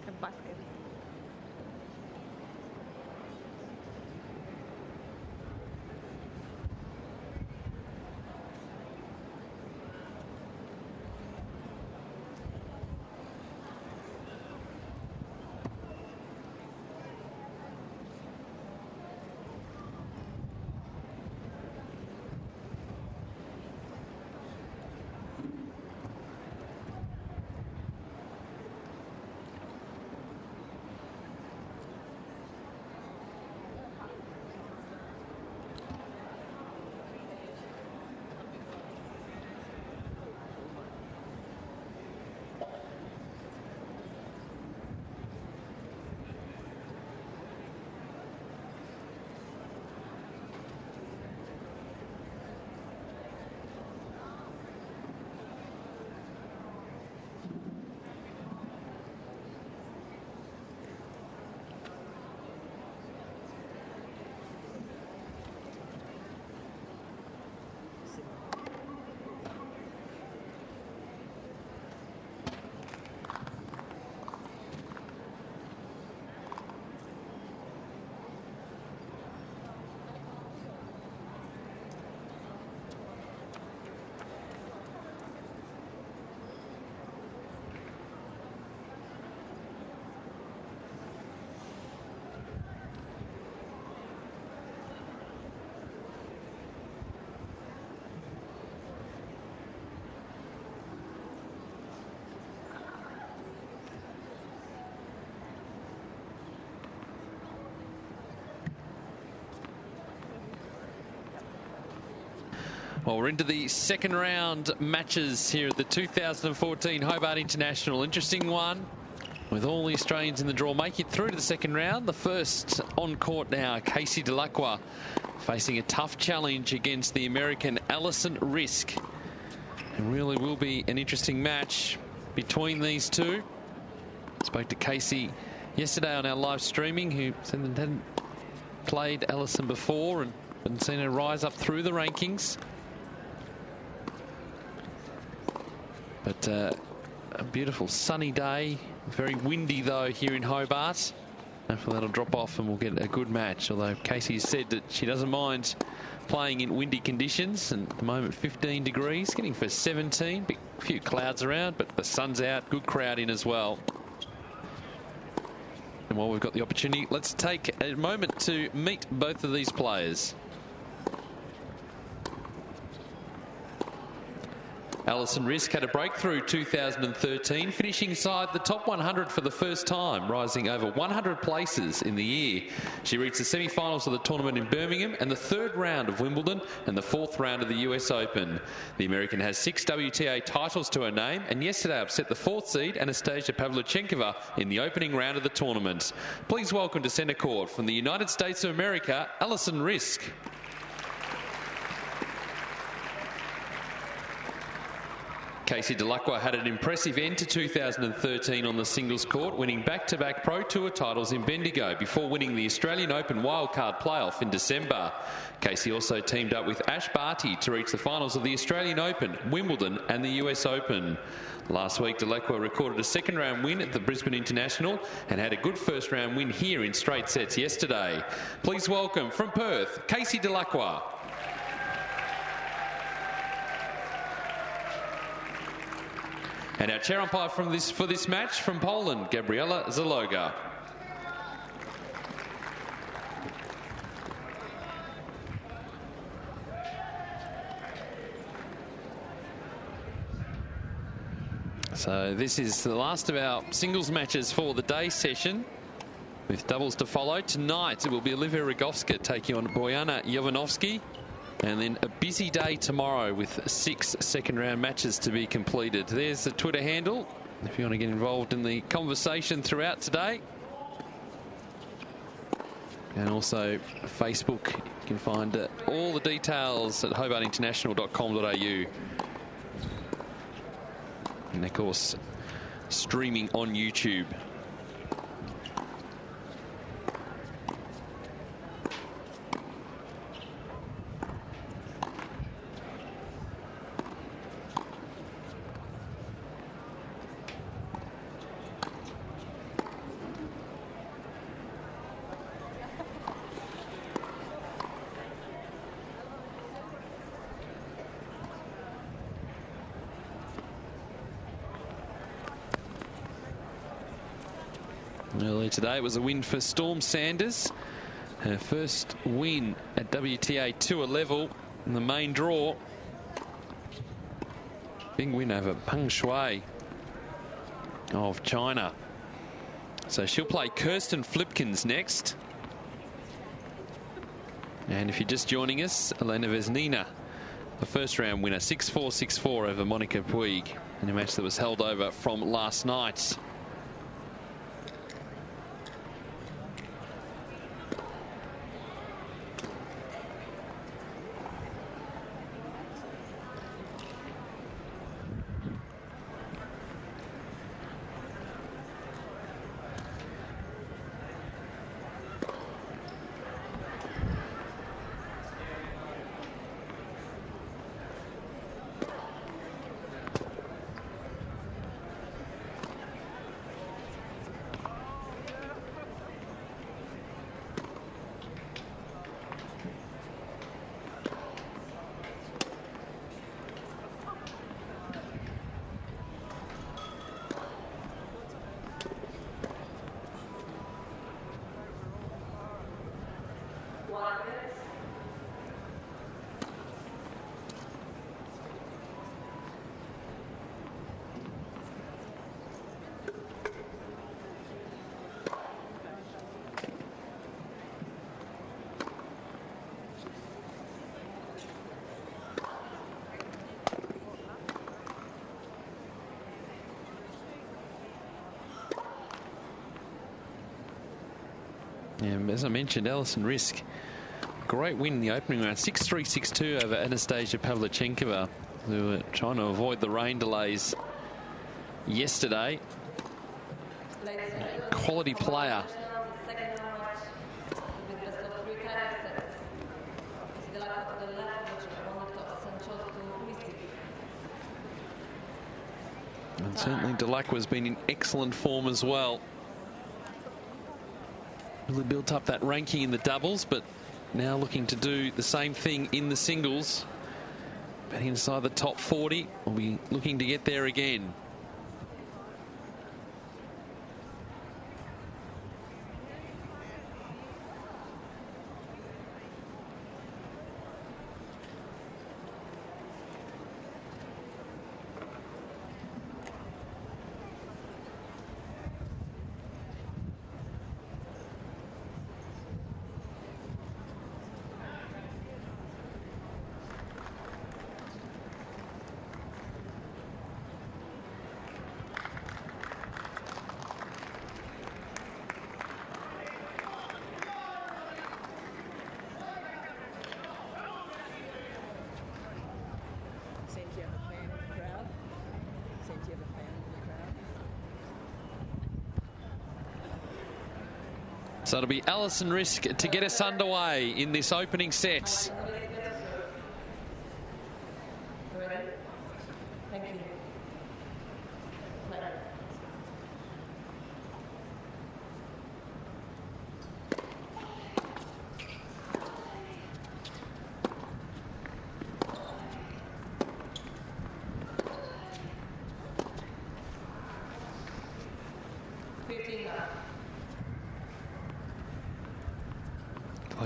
at the basket. Well, we're into the second round matches here at the 2014 Hobart International. Interesting one with all the Australians in the draw making it through to the second round. The first on court now, Casey Dellacqua facing a tough challenge against the American Alison Riske. It really will be an interesting match between these two. Spoke to Casey yesterday on our live streaming, who said they hadn't played Alison before and seen her rise up through the rankings. But a beautiful sunny day, very windy though here in Hobart. Hopefully that'll drop off and we'll get a good match, although Casey said that she doesn't mind playing in windy conditions, and at the moment 15 degrees, getting for 17, a few clouds around, but the sun's out, good crowd in as well. And while we've got the opportunity, let's take a moment to meet both of these players. Alison Riske had a breakthrough 2013, finishing inside the top 100 for the first time, rising over 100 places in the year. She reached the semi-finals of the tournament in Birmingham and the third round of Wimbledon and the fourth round of the US Open. The American has 6 WTA titles to her name and yesterday upset the fourth seed Anastasia Pavlyuchenkova in the opening round of the tournament. Please welcome to centre court from the United States of America, Alison Riske. Casey Dellacqua had an impressive end to 2013 on the singles court, winning back-to-back Pro Tour titles in Bendigo before winning the Australian Open wildcard playoff in December. Casey also teamed up with Ash Barty to reach the finals of the Australian Open, Wimbledon and the US Open. Last week, Dellacqua recorded a second-round win at the Brisbane International and had a good first-round win here in straight sets yesterday. Please welcome from Perth, Casey Dellacqua. And our chair umpire for this match from Poland, Gabriela Zaloga. So this is the last of our singles matches for the day session, with doubles to follow. Tonight it will be Olivia Rogovska taking on Bojana Jovanovski. And then a busy day tomorrow with 6 second-round matches to be completed. There's the Twitter handle if you want to get involved in the conversation throughout today. And also Facebook. You can find all the details at hobartinternational.com.au. And, of course, streaming on YouTube. Earlier today it was a win for Storm Sanders. Her first win at WTA Tour level in the main draw. Big win over Peng Shuai of China. So she'll play Kirsten Flipkins next. And if you're just joining us, Elena Vesnina, the first round winner, 6-4, 6-4 over Monica Puig in a match that was held over from last night. And as I mentioned, Alison Riske, great win in the opening round, 6-3, 6-2 over Anastasia Pavlyuchenkova, who were trying to avoid the rain delays yesterday. Quality player. And certainly Dellacqua has been in excellent form as well. Really built up that ranking in the doubles, but now looking to do the same thing in the singles. But inside the top 40, we'll be looking to get there again. So it'll be Alison Riske to get us underway in this opening set.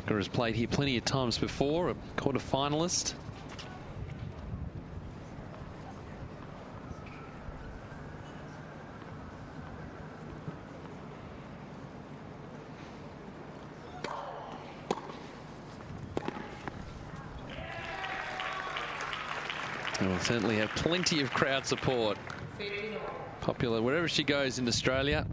Dellacqua has played here plenty of times before, a quarter-finalist. And will certainly have plenty of crowd support. Popular wherever she goes in Australia.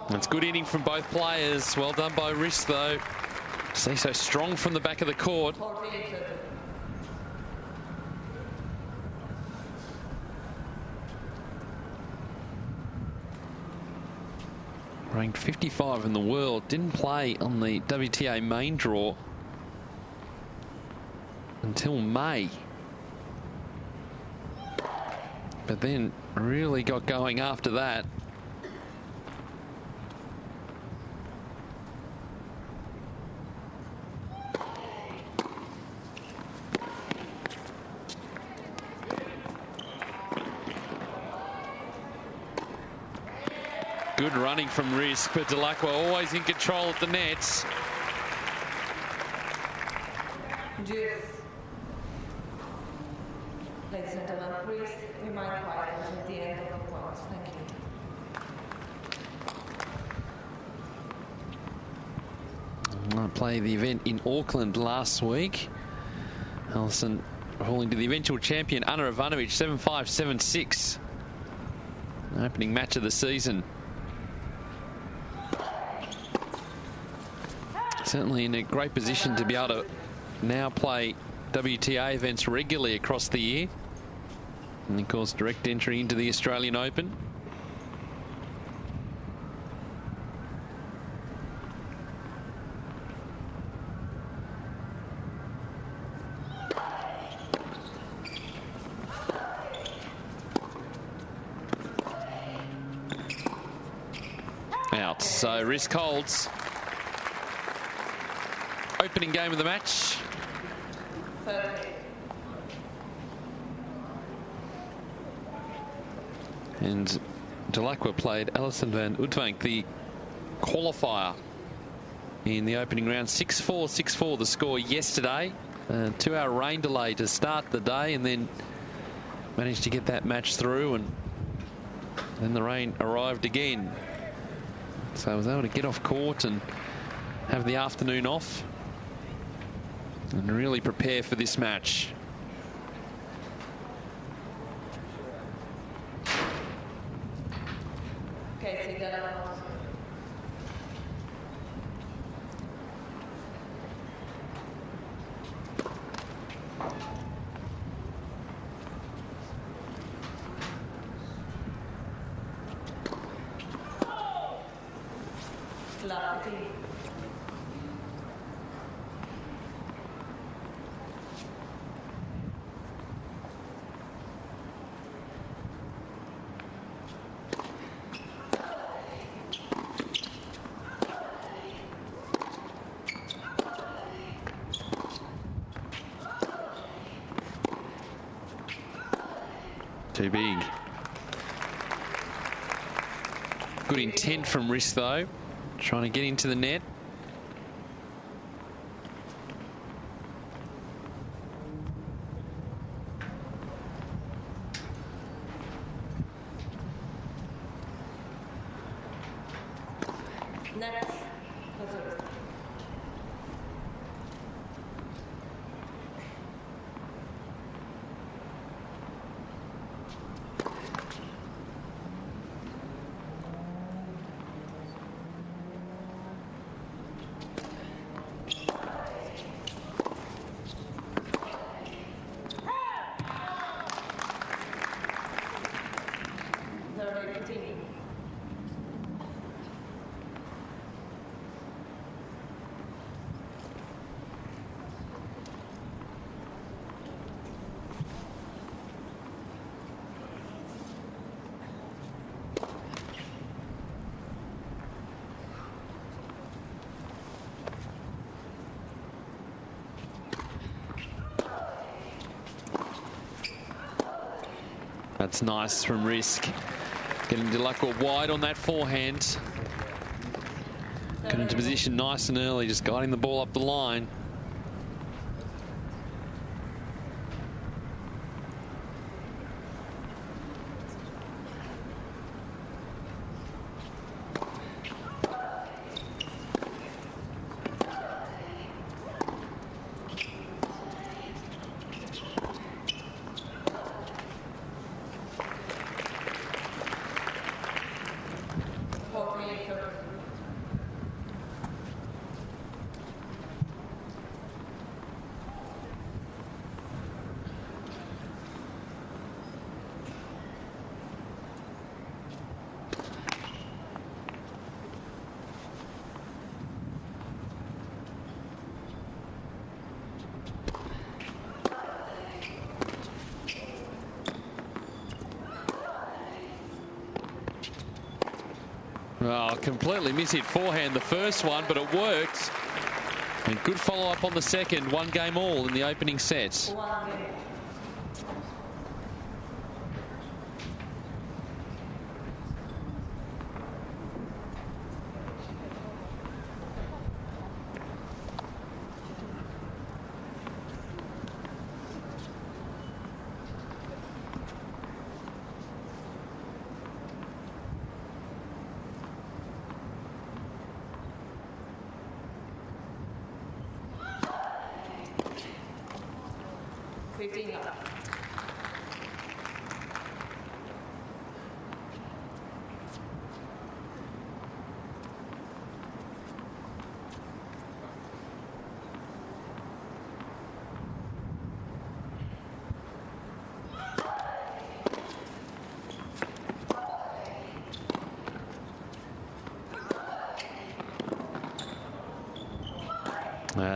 It's good inning from both players. Well done by Riske, though. See, so strong from the back of the court. Ranked 55 in the world. Didn't play on the WTA main draw until May. But then really got going after that. Good running from Riske, but Dellacqua always in control at the nets. Ladies and gentlemen, please remain quiet until the end of the points. Thank you. I played the event in Auckland last week. Alison falling to the eventual champion, Ana Ivanovic, 7-5, 7-6. Opening match of the season. Certainly in a great position to be able to now play WTA events regularly across the year. And of course, direct entry into the Australian Open. Out. So Riske holds. Opening game of the match. And Dellacqua played Alison van Oudvank, the qualifier in the opening round. 6-4, 6-4 the score yesterday. 2-hour rain delay to start the day, and then managed to get that match through, and then the rain arrived again. So I was able to get off court and have the afternoon off and really prepare for this match. Okay, so Too big. Good intent from Riske, though. Trying to get into the net. next. That's nice from Riske. Getting Dellacqua wide on that forehand. Got into position nice and early, just guiding the ball up the line. Oh, completely mishit forehand the first one, but it worked. And good follow-up on the second. 1 game all in the opening set.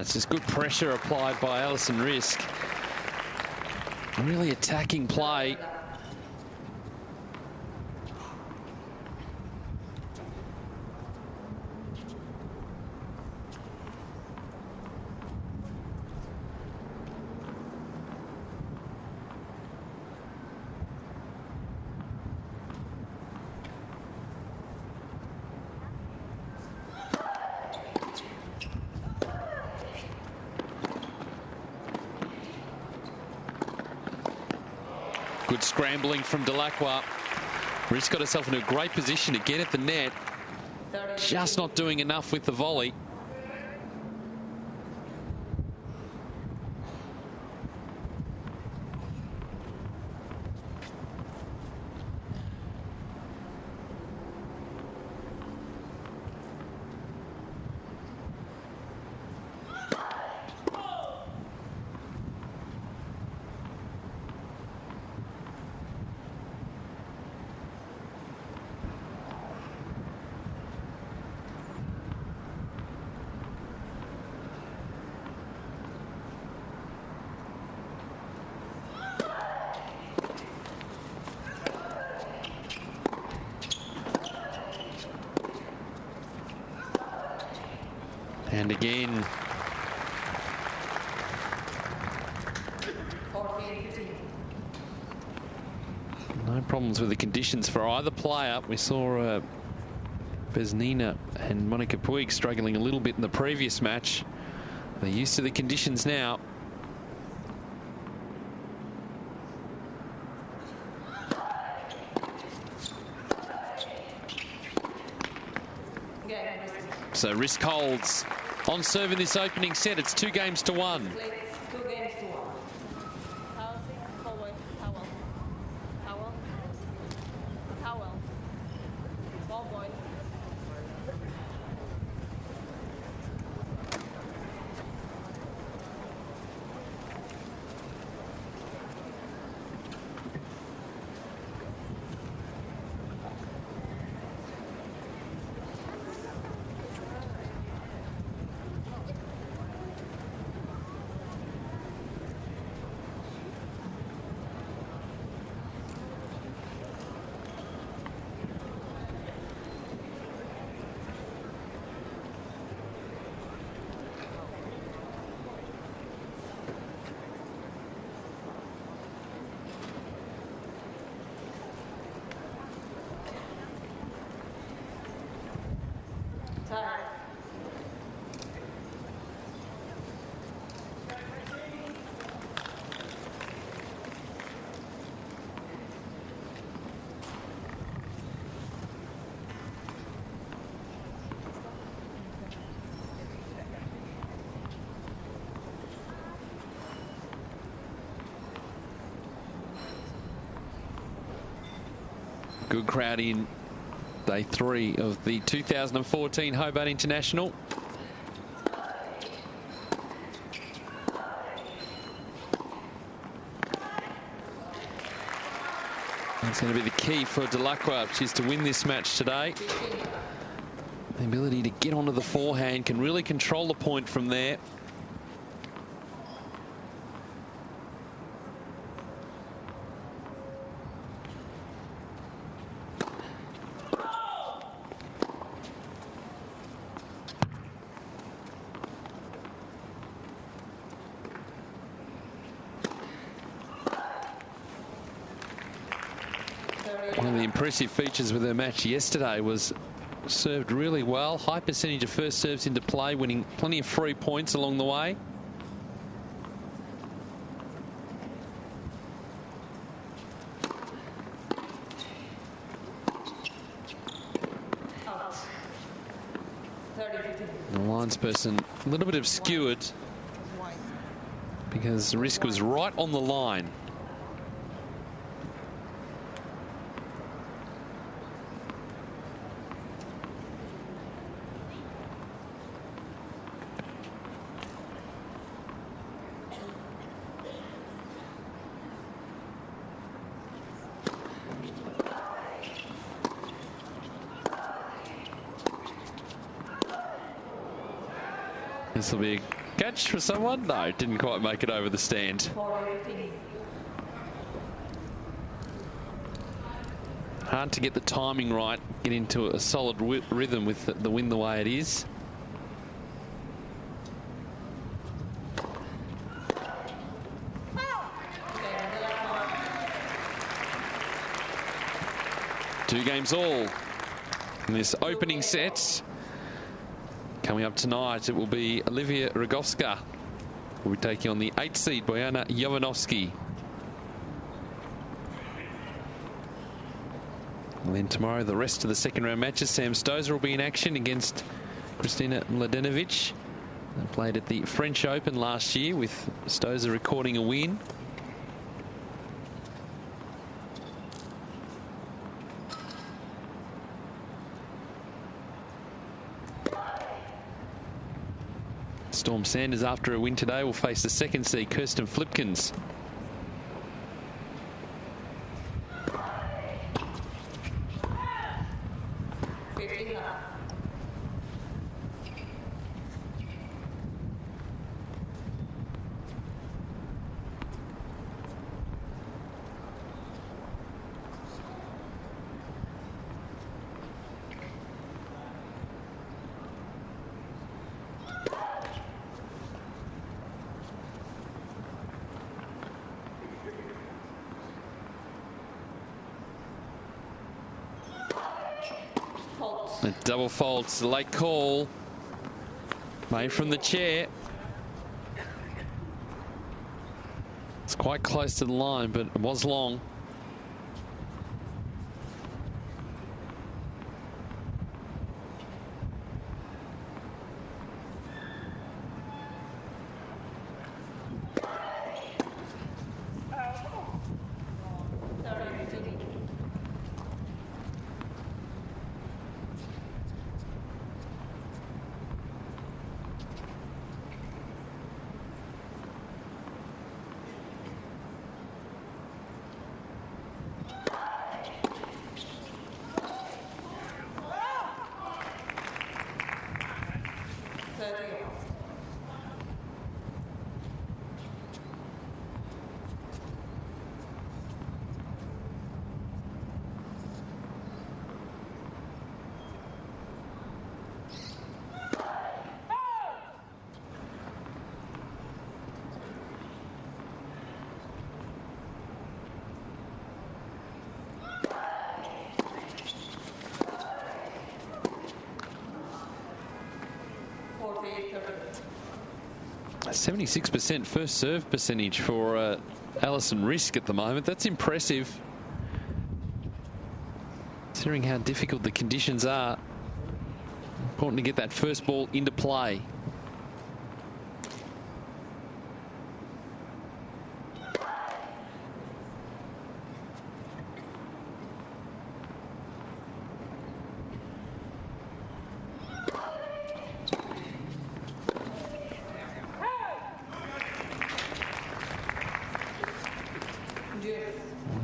It's just good pressure applied by Alison Riske. Really attacking play. Good scrambling from Dellacqua. Riske got herself into a great position to get at the net. Just not doing enough with the volley. And again, no problems with the conditions for either player. We saw Vesnina and Monica Puig struggling a little bit in the previous match. They're used to the conditions now. So Riske holds on serve in this opening set. It's 2 games to 1. Good crowd in day 3 of the 2014 Hobart International. That's going to be the key for Dellacqua, which is to win this match today. The ability to get onto the forehand, can really control the point from there. One of the impressive features with her match yesterday was served really well. High percentage of first serves into play, winning plenty of free points along the way. The linesperson a little bit obscured because Riske was right on the line. This will be a catch for someone. No, didn't quite make it over the stand. Hard to get the timing right, get into a solid rhythm with the wind the way it is. Two games all in this opening set. Coming up tonight, it will be Olivia Rogowska. We'll be taking on the 8th seed, Bojana Jovanovski. And then tomorrow, the rest of the second round matches. Sam Stosur will be in action against Kristina Mladenovic. They played at the French Open last year, with Stosur recording a win. Storm Sanders, after a win today, will face the 2nd seed, Kirsten Flipkens. A double fault, late call, made from the chair. It's quite close to the line, but it was long. A 76% first serve percentage for Alison Riske at the moment. That's impressive, considering how difficult the conditions are. Important to get that first ball into play.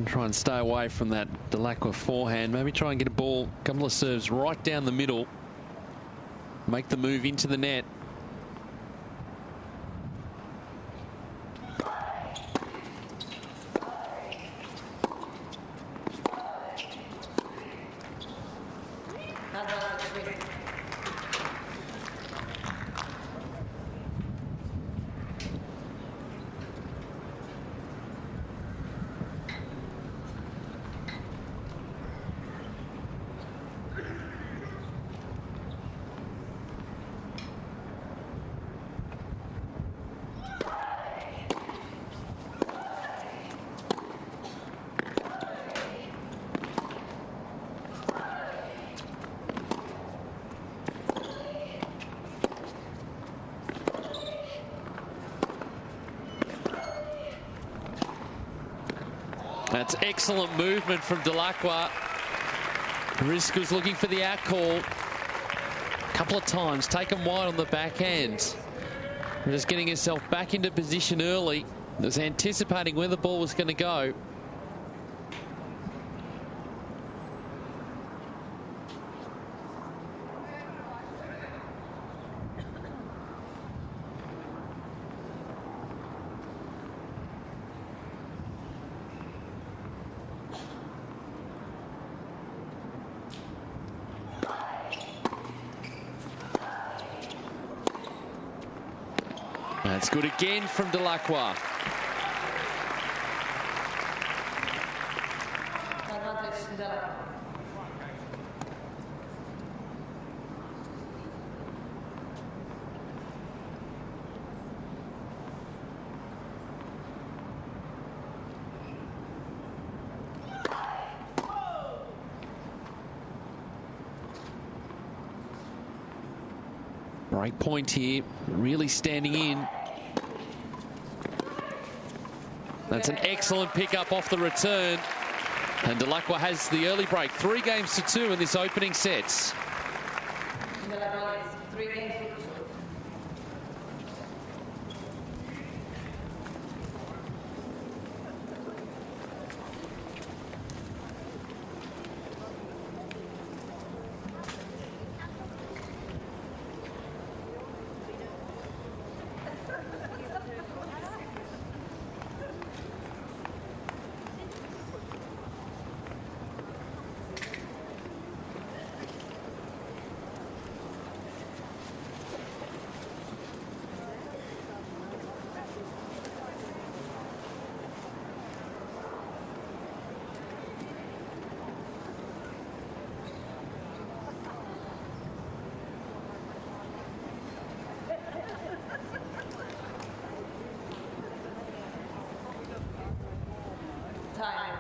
Try and stay away from that Dellacqua forehand. Maybe try and get a ball, a couple of serves right down the middle. Make the move into the net. That's excellent movement from Dellacqua. Riske was looking for the out call. A couple of times, taken wide on the backhand. Just getting herself back into position early. Was anticipating where the ball was going to go. That's good again from Dellacqua. Break point here, really standing in. That's an excellent pickup off the return. And Dellacqua has the early break. 3-2 in this opening sets. Time.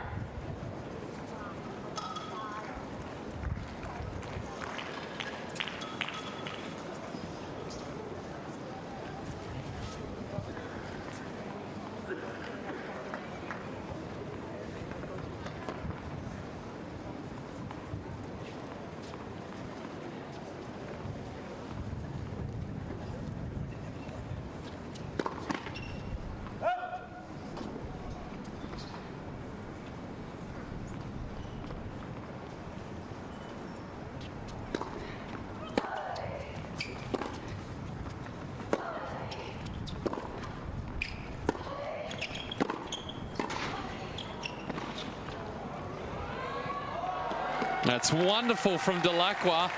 That's wonderful from Dellacqua.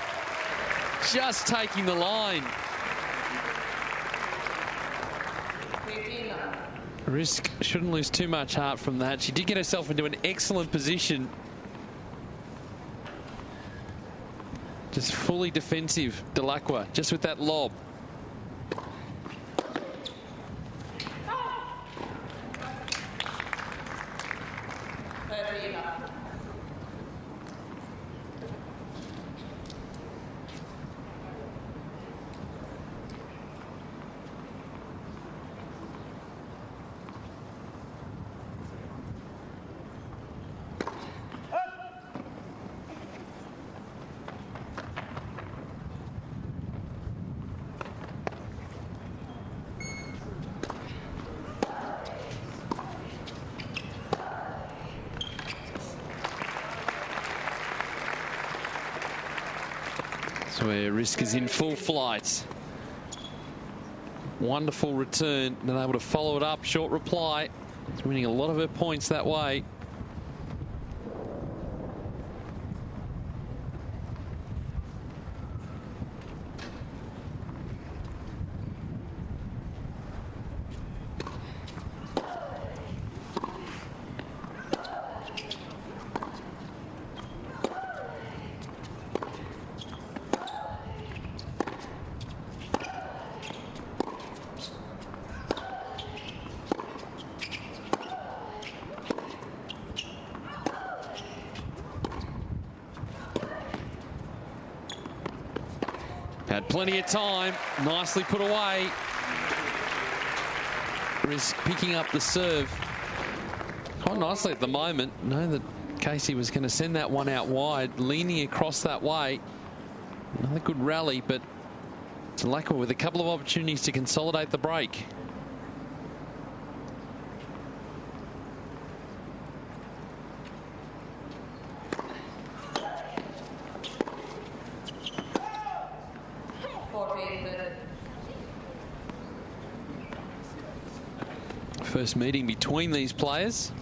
Just taking the line. Riske shouldn't lose too much heart from that. She did get herself into an excellent position. Just fully defensive, Dellacqua, just with that lob. That's where Riske is in full flight. Wonderful return, then able to follow it up. Short reply. She's winning a lot of her points that way. Had plenty of time, nicely put away. Riske picking up the serve quite nicely at the moment. Know that Casey was going to send that one out wide, leaning across that way. Another good rally, but Dellacqua with a couple of opportunities to consolidate the break. First meeting between these players.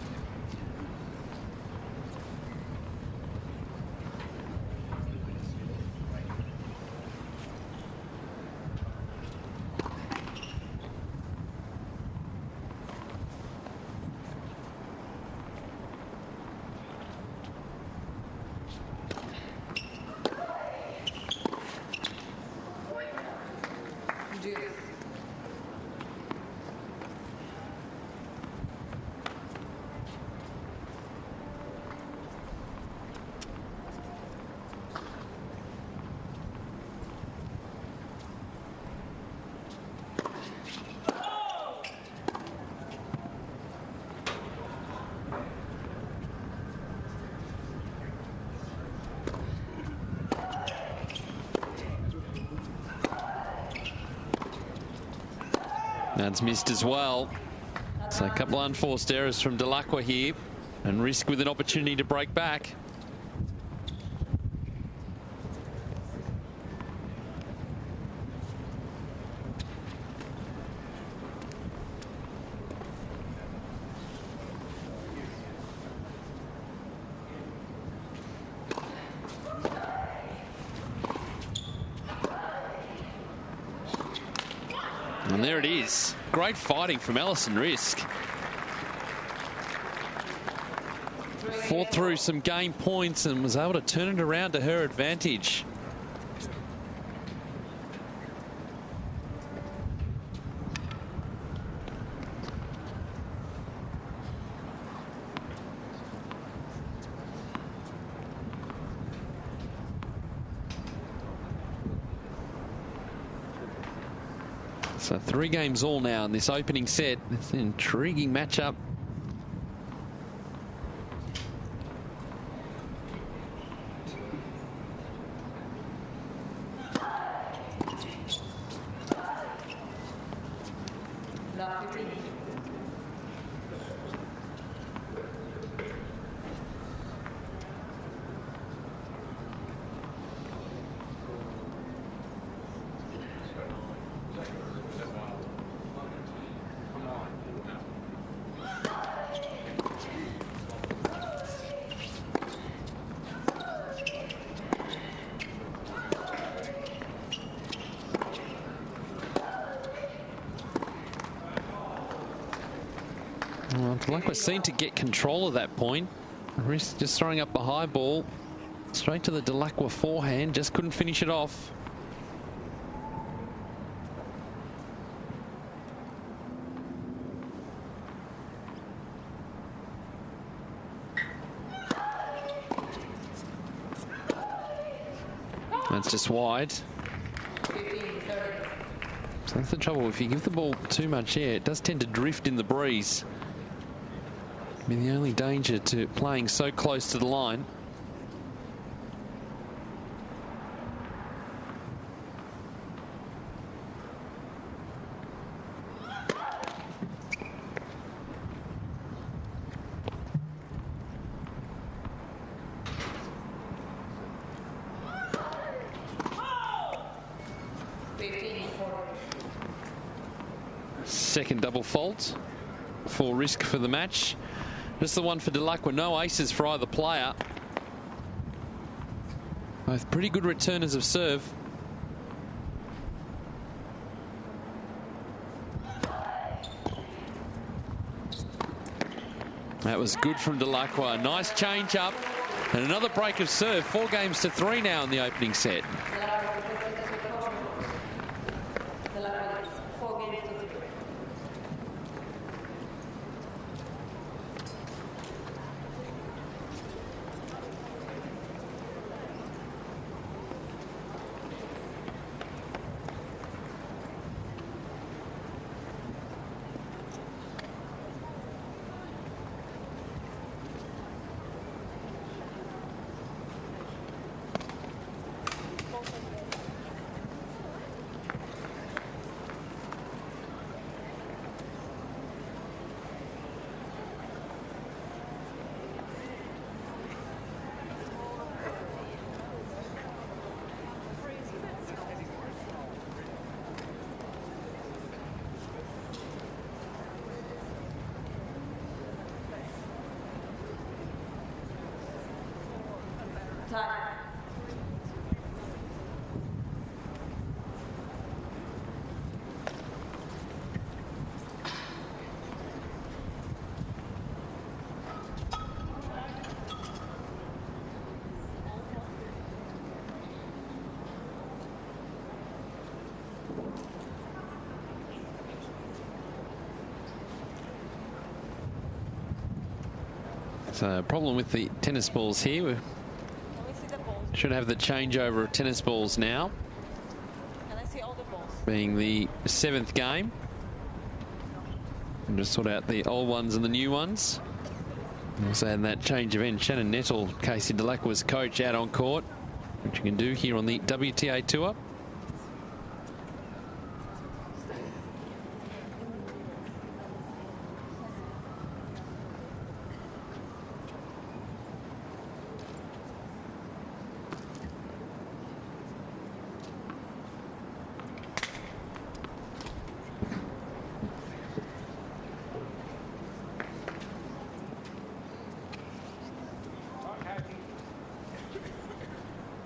That's missed as well. So a couple of unforced errors from Dellacqua here, and Riske with an opportunity to break back. And there it is. Great fighting from Alison Riske. Fought through some game points and was able to turn it around to her advantage. So 3 games all now in this opening set. It's an intriguing matchup. Well, Dellacqua seemed to get control of that point. Riske just throwing up the high ball straight to the Dellacqua forehand, just couldn't finish it off. That's just wide. So that's the trouble. If you give the ball too much air, it does tend to drift in the breeze. I mean, the only danger to playing so close to the line. second double fault for Riske for the match. Just the one for Dellacqua. No aces for either player. Both pretty good returners of serve. That was good from Dellacqua. Nice change up. And another break of serve. 4 games to 3 now in the opening set. So problem with the tennis balls here. We should have the changeover of tennis balls now. Can I see all the balls? Being the 7th game. And just sort out the old ones and the new ones. Also had that change of end. Shannon Nettle, Casey Dellacqua's coach, out on court, which you can do here on the WTA Tour.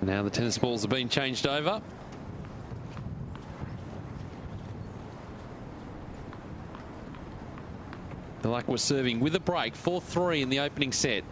Now the tennis balls are being changed over. Dellacqua serving with a break, 4-3 in the opening set.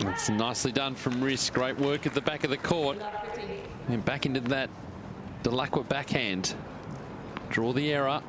It's nicely done from Riske. Great work at the back of the court. And back into that Dellacqua backhand. Draw the error.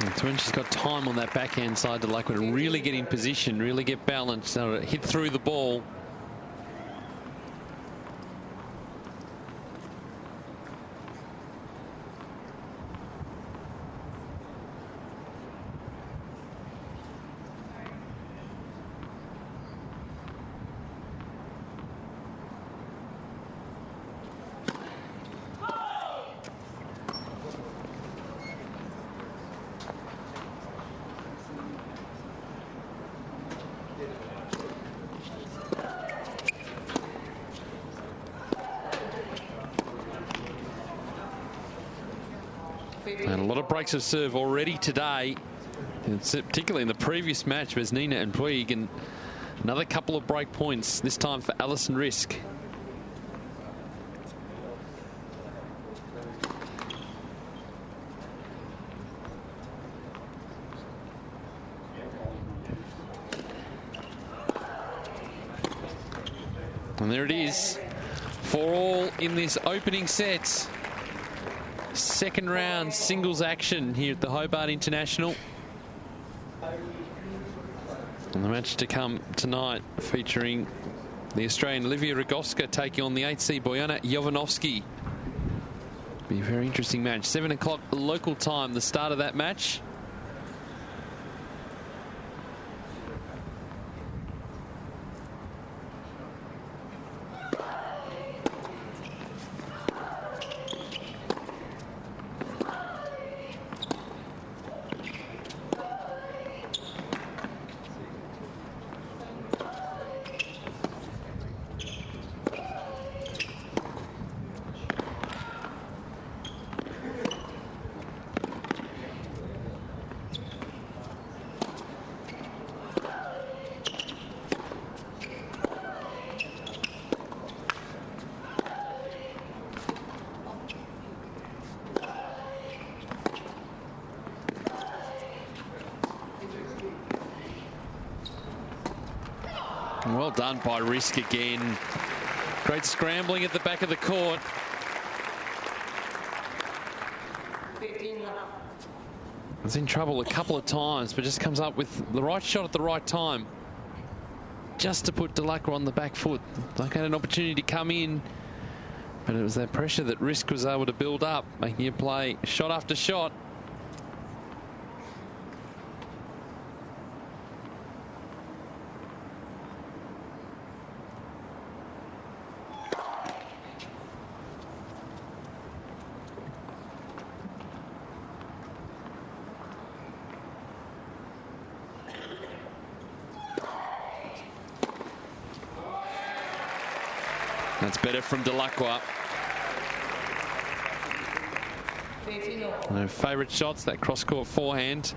It's when she's got time on that backhand side to Dellacqua to really get in position, really get balanced, so to hit through the ball. And a lot of breaks of serve already today, and particularly in the previous match, Vesnina and Puig, and another couple of break points, this time for Alison Riske. And there it is. 4-all in this opening set. Second round singles action here at the Hobart International. And the match to come tonight featuring the Australian Olivia Rogowska taking on the 8th seed Bojana Jovanovski. Be a very interesting match. 7 o'clock local time, the start of that match. Well done by Riske again. Great scrambling at the back of the court. Was in trouble a couple of times, but just comes up with the right shot at the right time. Just to put Dellacqua on the back foot. Dellacqua had an opportunity to come in, but it was that pressure that Riske was able to build up, making you play shot after shot. That's better from Dellacqua. Her favourite shots, that cross-court forehand.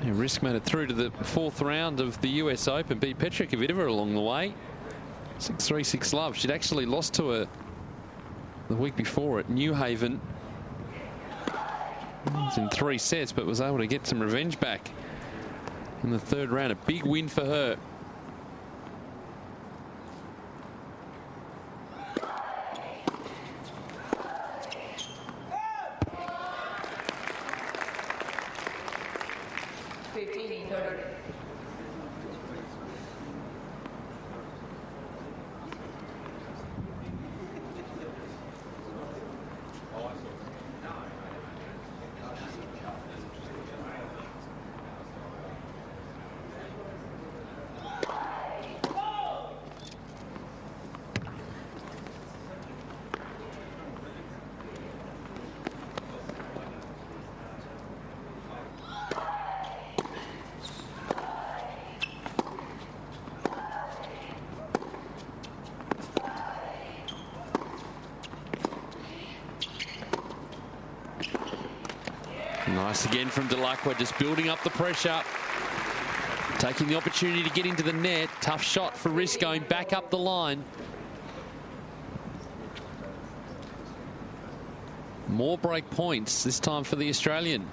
And Riske made it through to the 4th round of the US Open, beat Petra Kvitova along the way. 6-3, 6-love. She'd actually lost to her the week before at New Haven. It was in 3 sets, but was able to get some revenge back in the 3rd round. A big win for her. Nice again from Dellacqua, just building up the pressure. Taking the opportunity to get into the net. Tough shot for Riske going back up the line. More break points, this time for the Australian.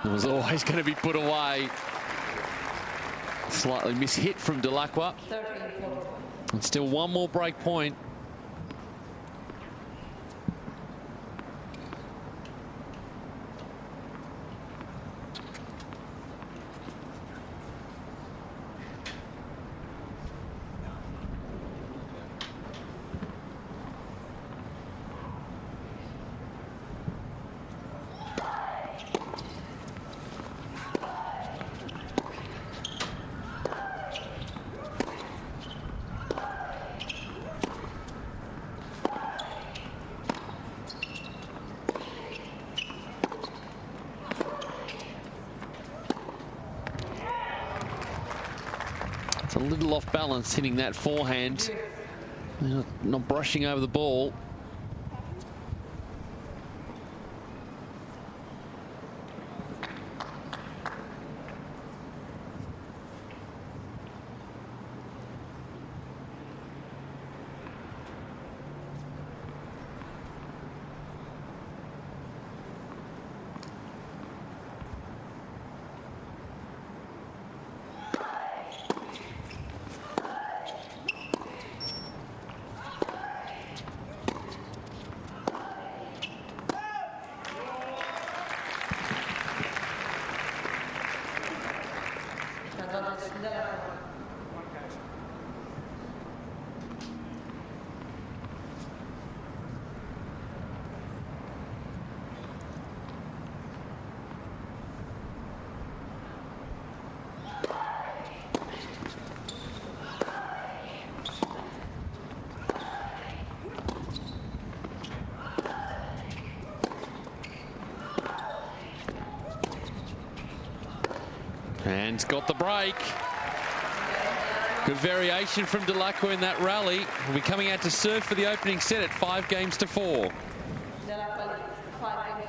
It was always going to be put away. Slightly mishit from Dellacqua. And still one more break point. little off balance hitting that forehand. Not brushing over the ball. And got the break. Good variation from Dellacqua in that rally. We'll be coming out to serve for the opening set at 5-4. Dellacqua, 5-4.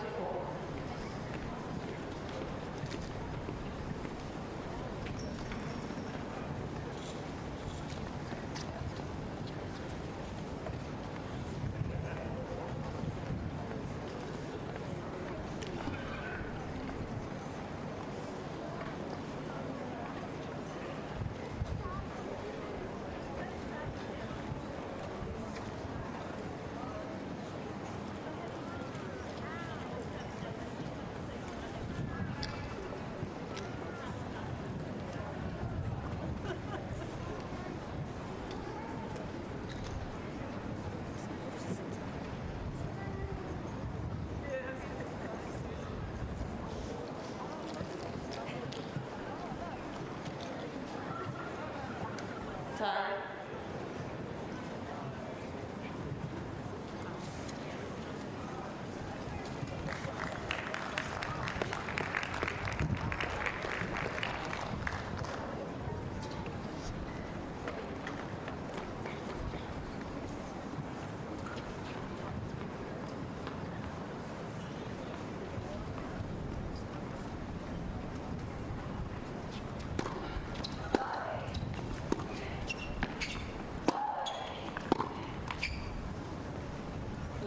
Time.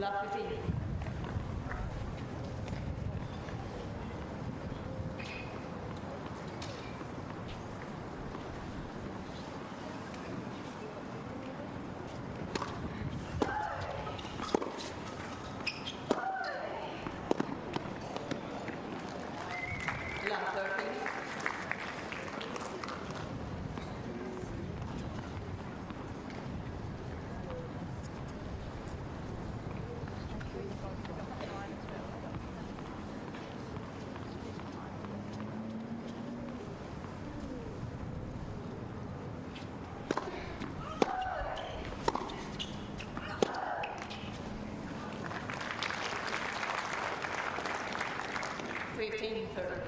Love 15. Love 13. Third.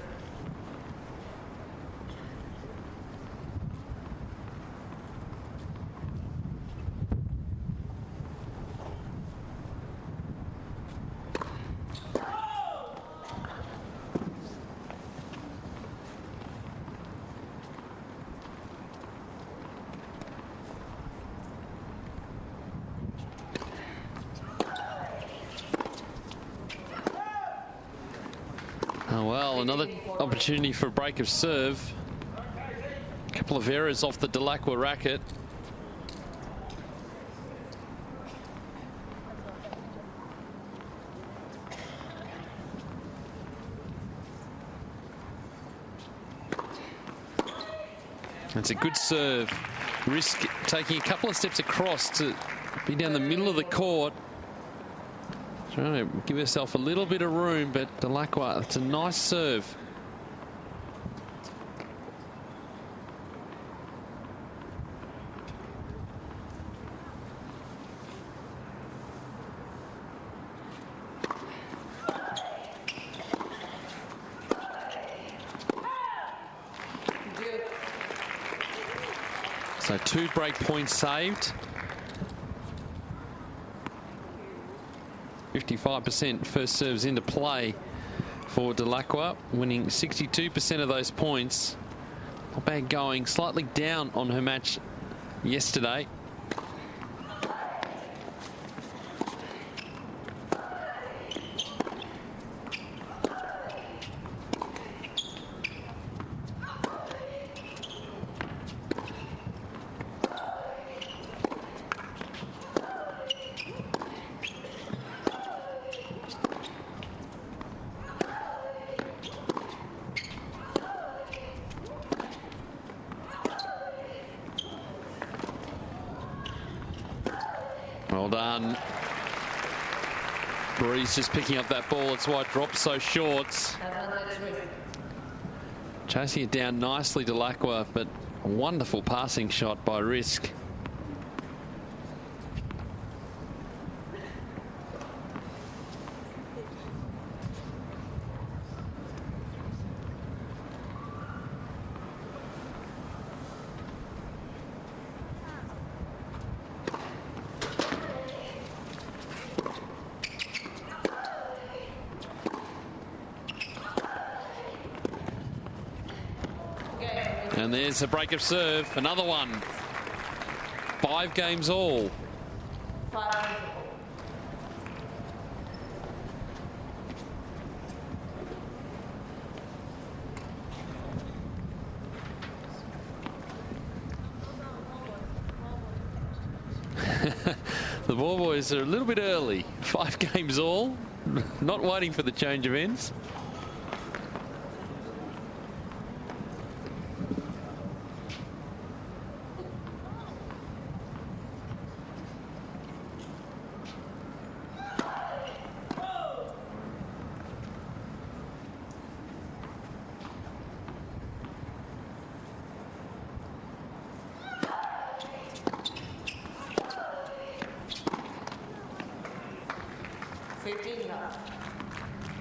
Oh, well, another opportunity for a break of serve. A couple of errors off the Dellacqua racket. That's a good serve. Riske taking a couple of steps across to be down the middle of the court. Trying to give herself a little bit of room, but Dellacqua, it's a nice serve. So 2 break points saved. 55% first serves into play for Dellacqua, winning 62% of those points. Not bad going. Slightly down on her match yesterday. Well done. Breeze just picking up that ball. That's why it dropped so short. Chasing it down nicely, Dellacqua, but a wonderful passing shot by Riske. And there's a break of serve. Another one. 5 games all. 5. The ball boys are a little bit early. 5 games all. Not waiting for the change of ends.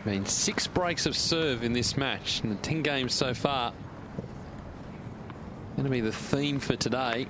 Been 6 breaks of serve in this match in the 10 games so far. Going to be the theme for today.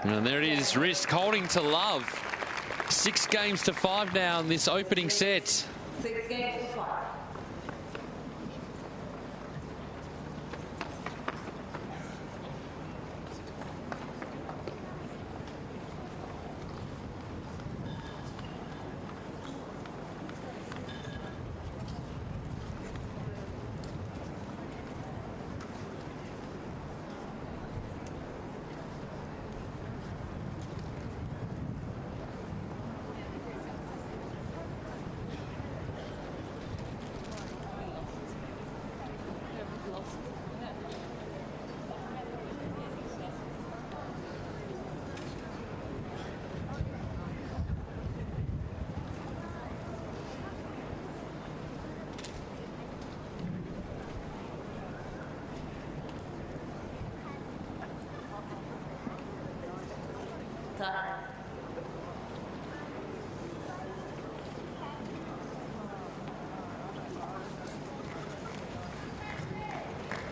And there it is, Riske holding to love. 6 games to 5 now in this opening set. 6 games to 5.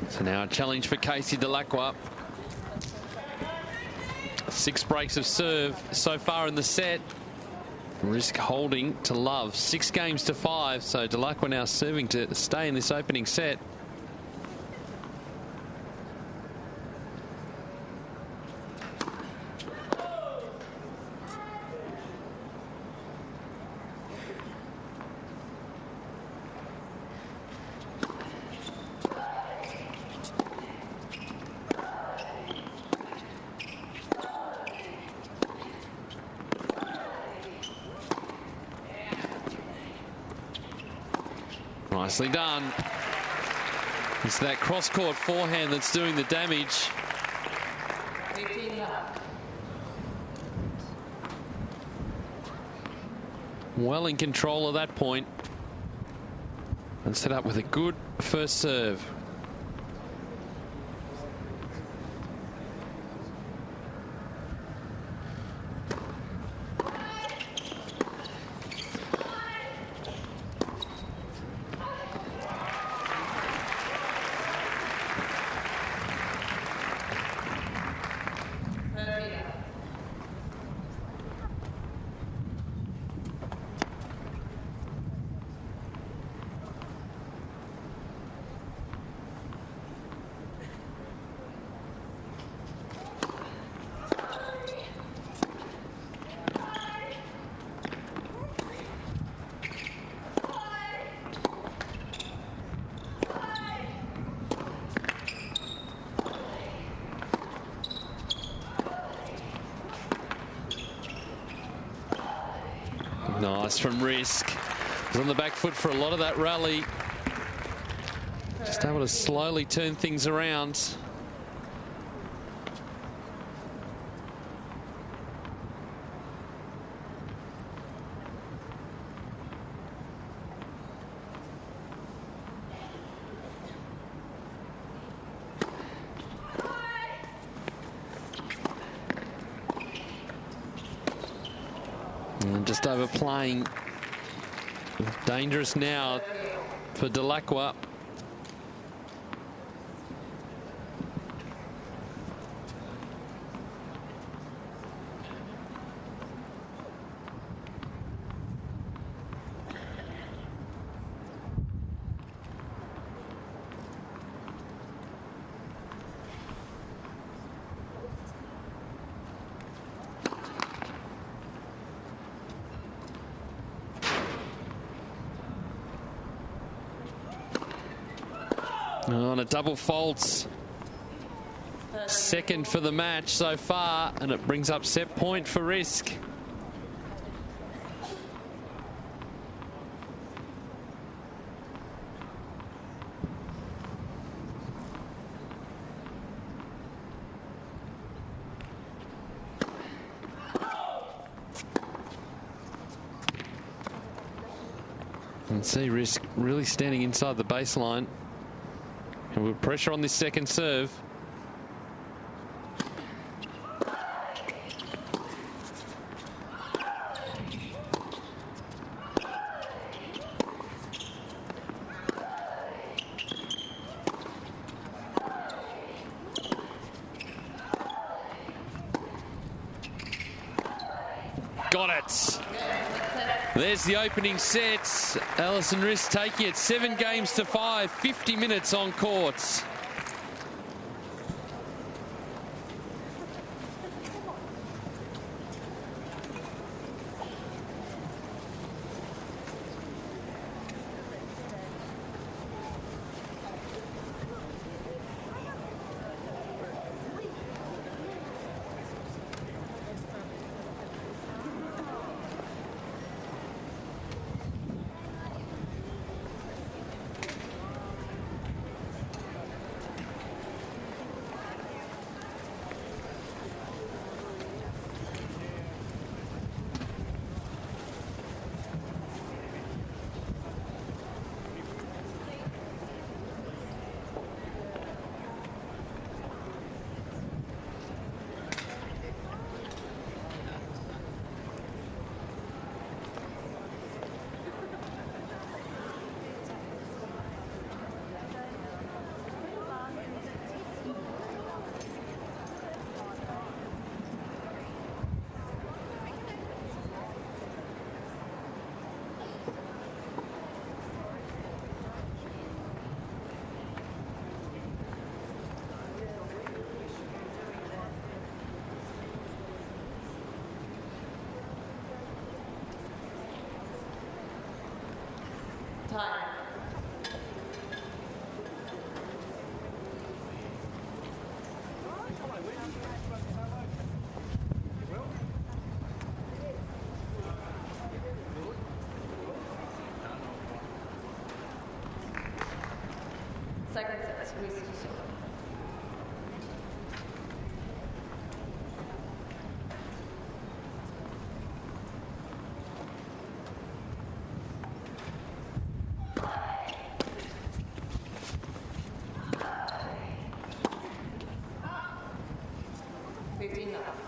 So now a challenge for Casey Dellacqua. 6 breaks of serve so far in the set. Riske holding to love. 6 games to 5. So Dellacqua now serving to stay in this opening set. Nicely done. It's that cross-court forehand that's doing the damage. Well in control of that point. And set up with a good first serve. Nice from Riske. Was on the back foot for a lot of that rally. Just able to slowly turn things around. And just overplaying. Dangerous now for Dellacqua. On a double faults. Second for the match so far, and it brings up set point for Riske. And see Riske really standing inside the baseline. And with pressure on this second serve. Got it. There's the opening sets. Alison Riske taking it 7 games to 5, 50 minutes on courts. 15 up.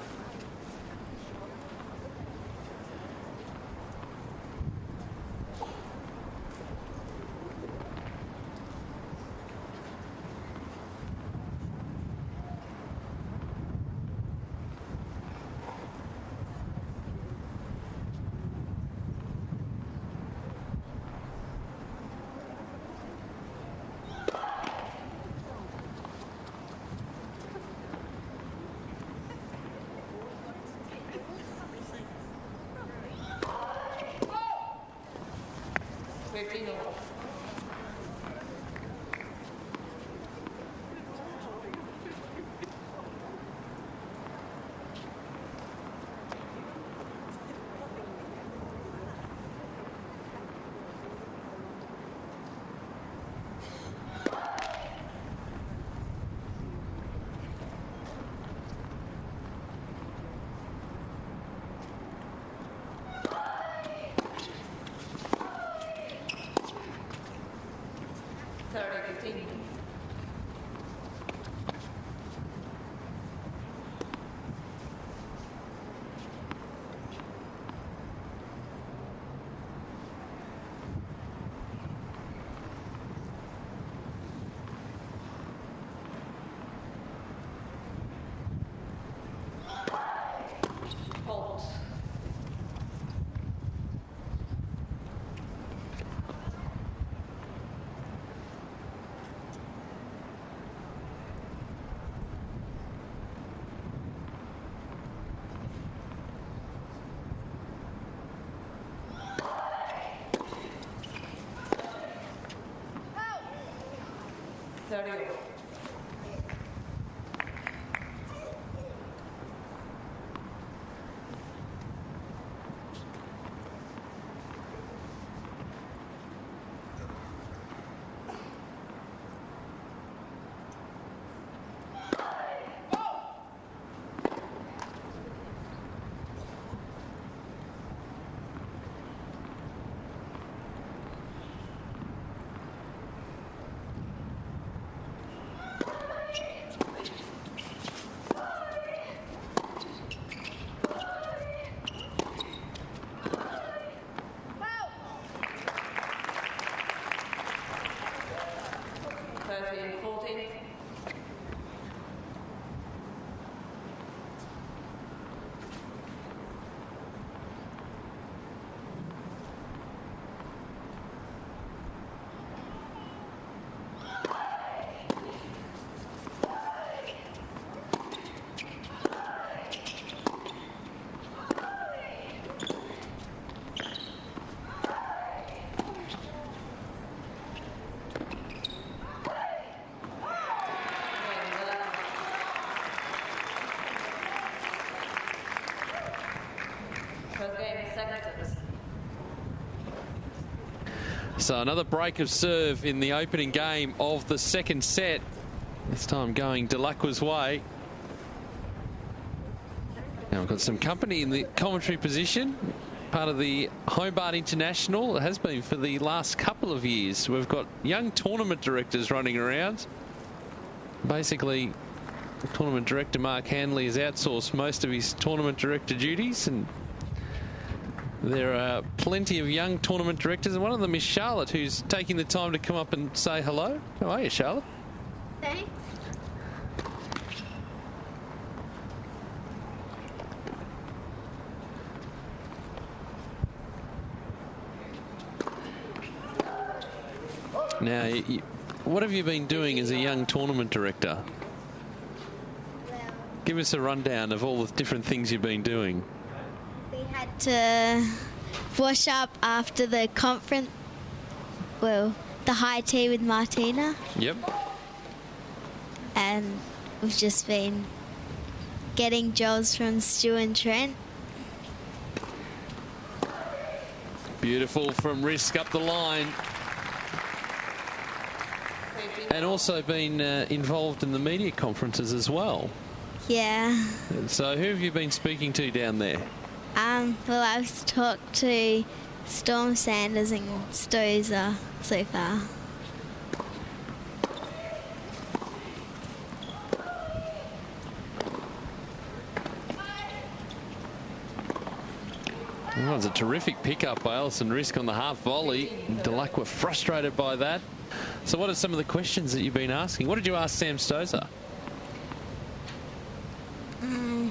So another break of serve in the opening game of the second set. This time going Dellacqua's way. Now we've got some company in the commentary position. Part of the Hobart International. It has been for the last couple of years. We've got young tournament directors running around. Basically, tournament director Mark Hanley has outsourced most of his tournament director duties, and there are plenty of young tournament directors, and one of them is Charlotte, who's taking the time to come up and say hello. How are you, Charlotte? Thanks. Now, what have you been doing as a young tournament director? Well, Give us a rundown of all the different things you've been doing. we had to wash up after the conference, well, the high tea with Martina, Yep. and we've just been getting jobs from Stu and Trent. Beautiful from Riske up the line. And also been involved in the media conferences as well. Yeah. So who have you been speaking to down there? Well, I've talked to Storm Sanders and Stozer so far. That was a terrific pickup by Alison Riske on the half volley. Dellacqua frustrated by that. So what are some of the questions that you've been asking? What did you ask Sam Stozer? Do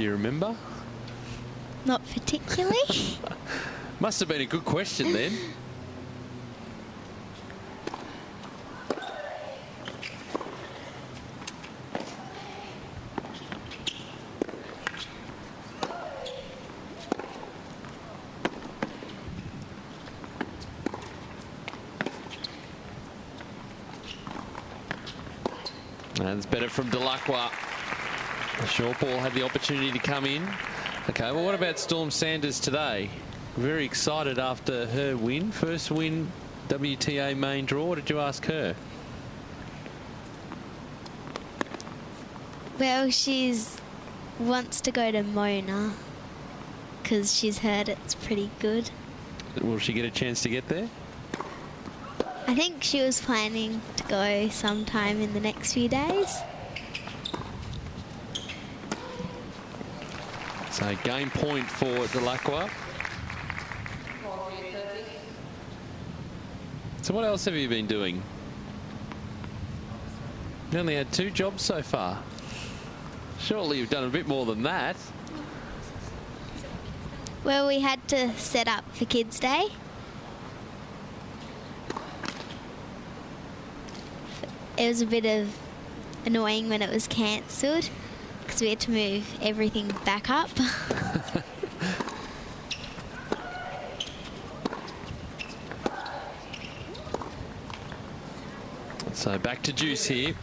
you remember? Not particularly. Must have been a good question then. That's better from Dellacqua. The short ball had the opportunity to come in. Okay, well, what about Storm Sanders today? Very excited after her win. First win, WTA main draw. What did you ask her? Well, she's wants to go to Mona because she's heard it's pretty good. Will she get a chance to get there? I think she was planning to go sometime in the next few days. So game point for Dellacqua. So what else have you been doing? You only had 2 jobs so far. Surely you've done a bit more than that. Well, we had to set up for Kids' Day. It was a bit of annoying when it was cancelled because we had to move everything back up. So back to Juice here.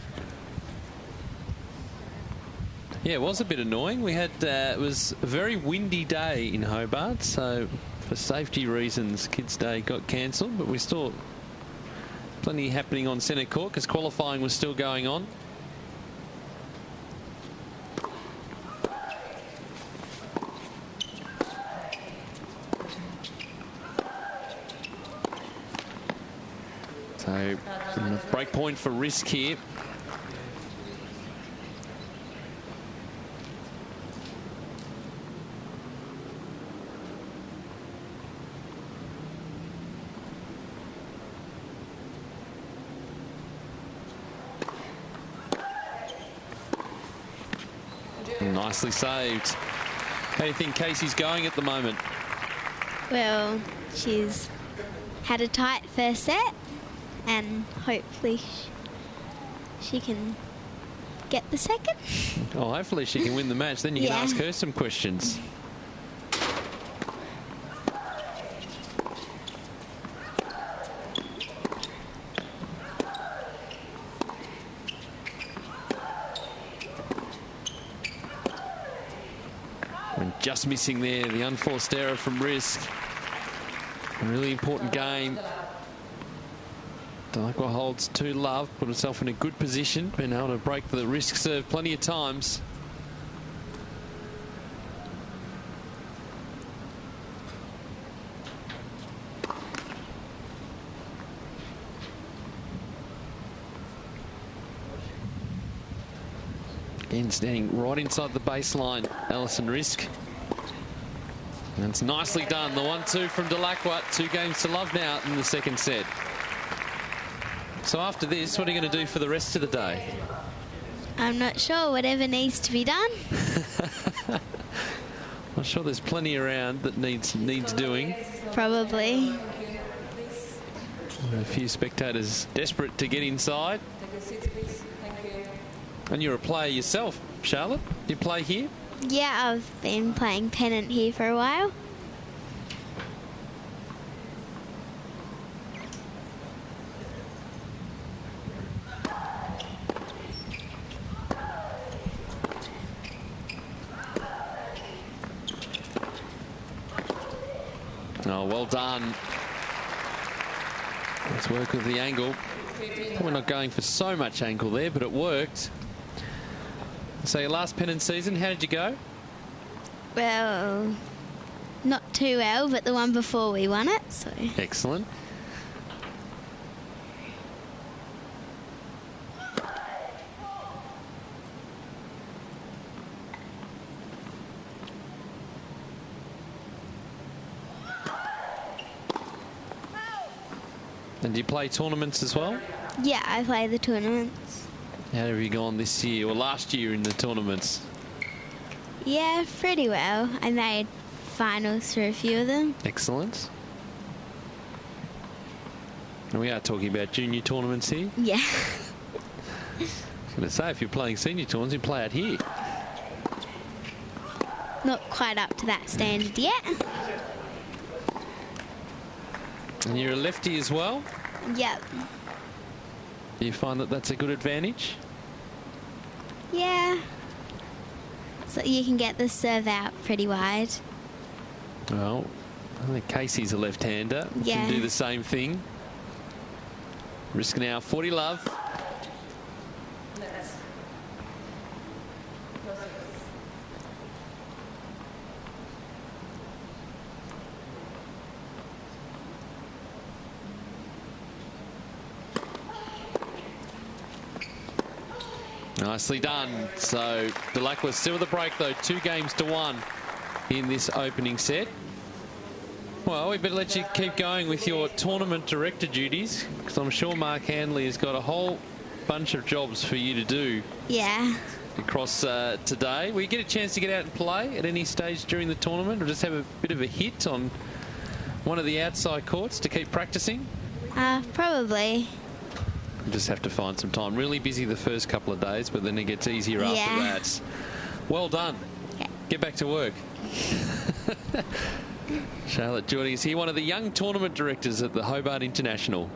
Yeah, it was a bit annoying. We had it was a very windy day in Hobart, so for safety reasons, Kids' Day got cancelled, but we still plenty happening on centre court because qualifying was still going on. So break point for Riske here. Nicely saved. How do you think Casey's going at the moment? Well, she's had a tight first set and hopefully she can get the second. Oh, hopefully she can win the match. Then you can ask her some questions. And just missing there, the unforced error from Riske. A really important game. Dellacqua holds 2 love, put herself in a good position, been able to break the Riske serve plenty of times. Again, standing right inside the baseline, Alison Riske. And it's nicely done. The 1-2 from Dellacqua. 2 games to love now in the second set. So after this, what are you going to do for the rest of the day? I'm not sure. Whatever needs to be done. I'm sure there's plenty around that needs doing. Probably. A few spectators desperate to get inside. And you're a player yourself, Charlotte. You play here? Yeah, I've been playing pennant here for a while. Oh, well done. Let's work with the angle. We're not going for so much angle there, but it worked. So your last pennant season, how did you go? Well, not too well, but the one before we won it, so. Excellent. And do you play tournaments as well? Yeah, I play the tournaments. How have you gone this year or last year in the tournaments? Yeah, pretty well. I made finals for a few of them. Excellent. And we are talking about junior tournaments here. Yeah. I was going to say, if you're playing senior tournaments, you play out here. Not quite up to that standard yet. And you're a lefty as well. Yep. Do you find that that's a good advantage? Yeah. So you can get the serve out pretty wide. Well, I think Casey's a left-hander. Yeah. Can do the same thing. Riske now, 40 love. Next. No service. Nicely done. So Dellacqua still with the break, though. 2-1 in this opening set. Well, we better let you keep going with your tournament director duties, because I'm sure Mark Handley has got a whole bunch of jobs for you to do Yeah. across today. Will you get a chance to get out and play at any stage during the tournament, or just have a bit of a hit on one of the outside courts to keep practicing? Probably. You just have to find some time. Really busy the first couple of days, but then it gets easier after Yeah. that. Well done. Okay. Get back to work. Charlotte joining us here, one of the young tournament directors at the Hobart International.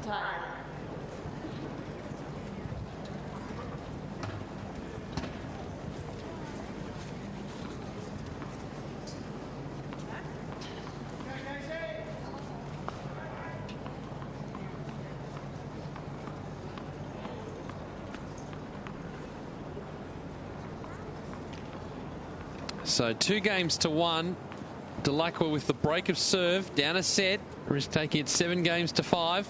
Time. So 2-1. Dellacqua with the break of serve, down a set. Riske taking it 7-5.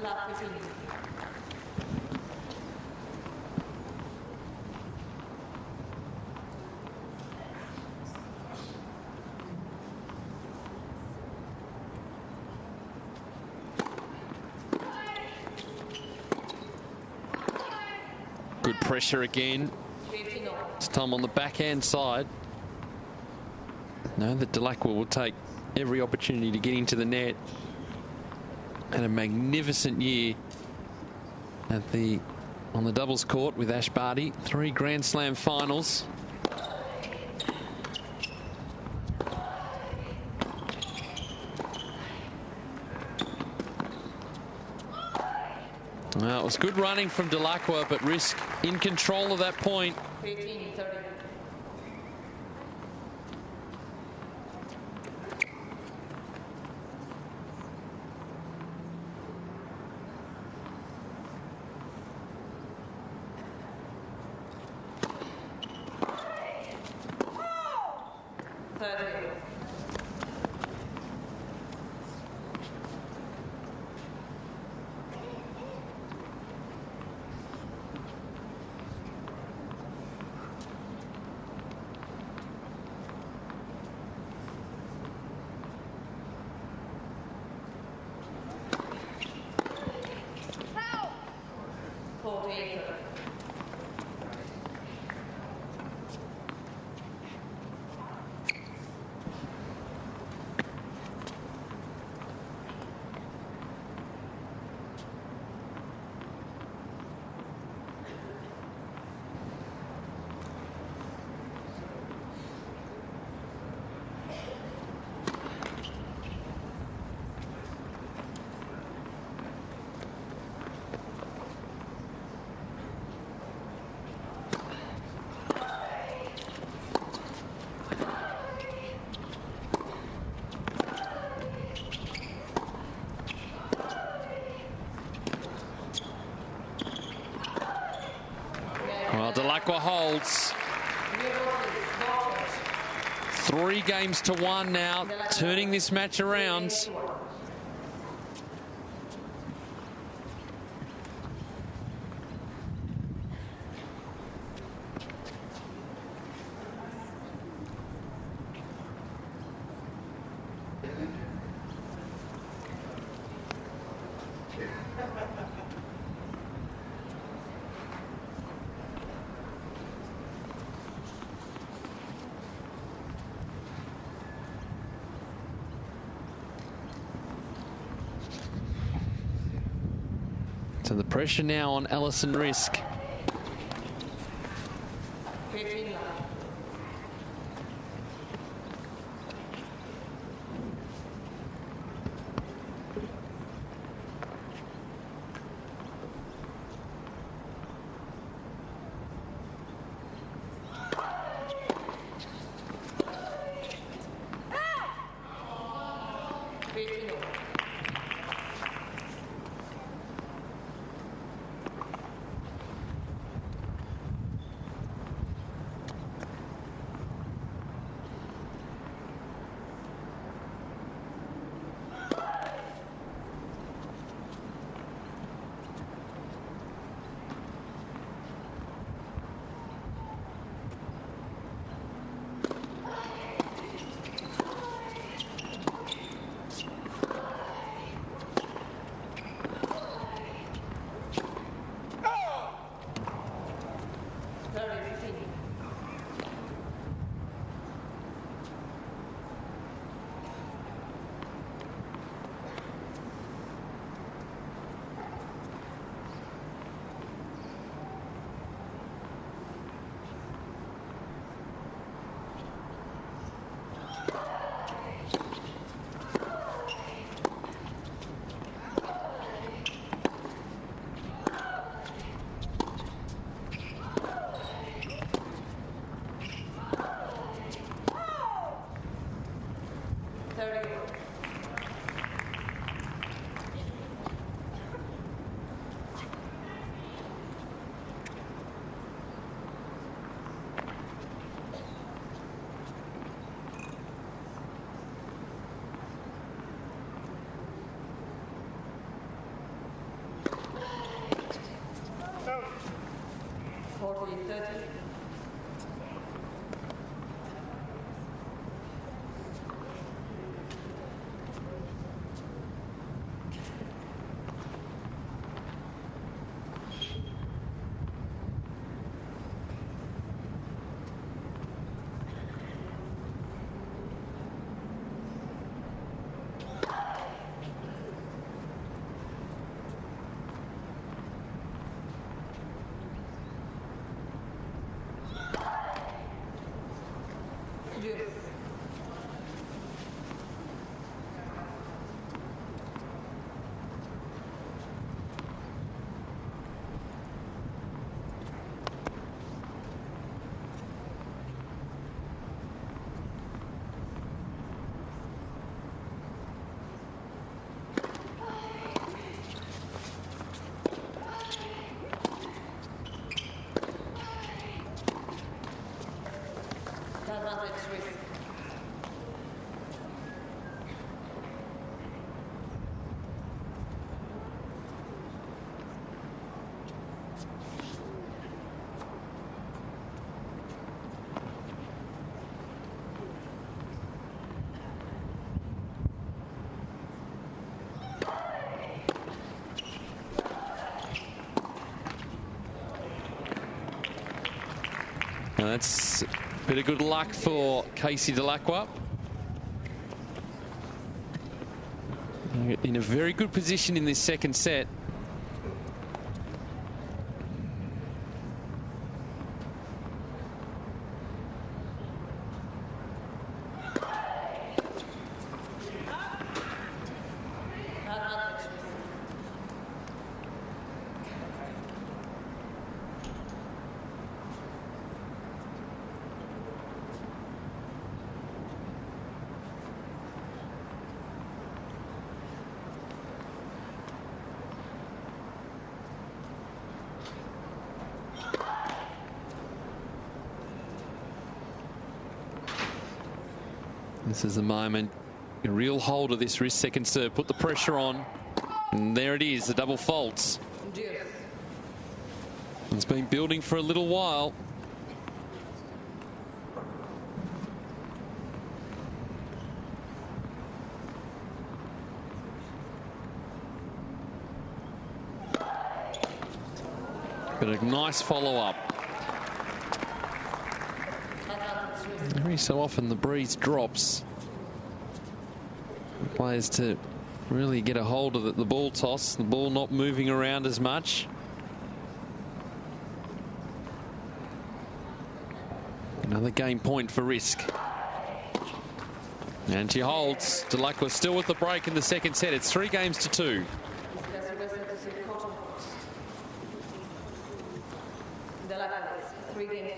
Love 15. Good pressure again. 15 all. This time on the backhand side. No, that Dellacqua will take every opportunity to get into the net. Had a magnificent year at on the doubles court with Ash Barty. 3 Grand Slam finals. Well, it was good running from Dellacqua, but Riske in control of that point. 15, 30. Dellacqua holds. 3 games to 1 now, turning this match around. So the pressure now on Alison Riske. Now that's a bit of good luck for Casey Dellacqua. In a very good position in this second set. This is the moment. A real hold of this wrist second serve. Put the pressure on. And there it is, the double faults. It's been building for a little while. But a nice follow-up. Every so often the breeze drops. Players to really get a hold of the ball toss, the ball not moving around as much. Another game point for Riske. And she holds. Dellacqua still with the break in the second set. It's 3-2. Dellacqua, 3 games.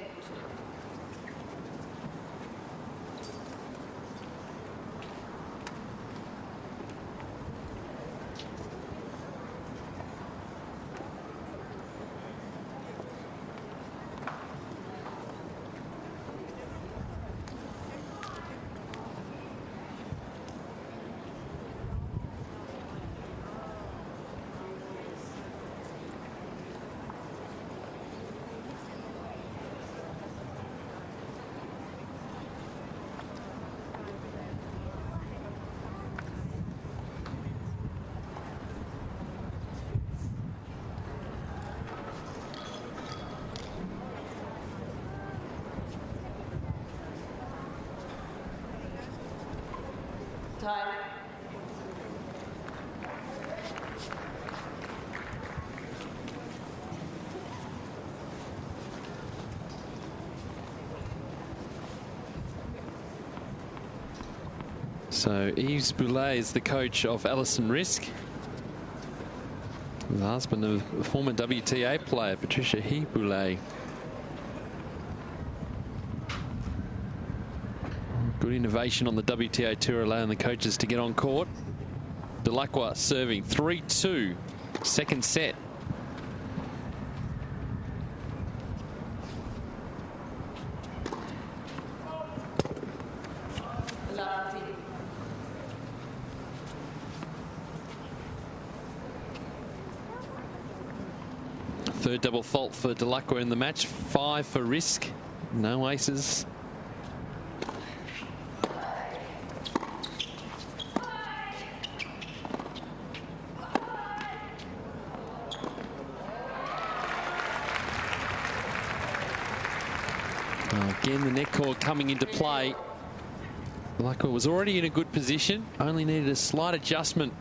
Time. So Yves Boulay is the coach of Alison Riske, the husband of a former WTA player, Patricia Boulay. Good innovation on the WTA Tour, allowing the coaches to get on court. Dellacqua serving 3-2, second set. Third double fault for Dellacqua in the match, 5 for Riske, no aces. Again, the net cord coming into play. Dellacqua was already in a good position, only needed a slight adjustment.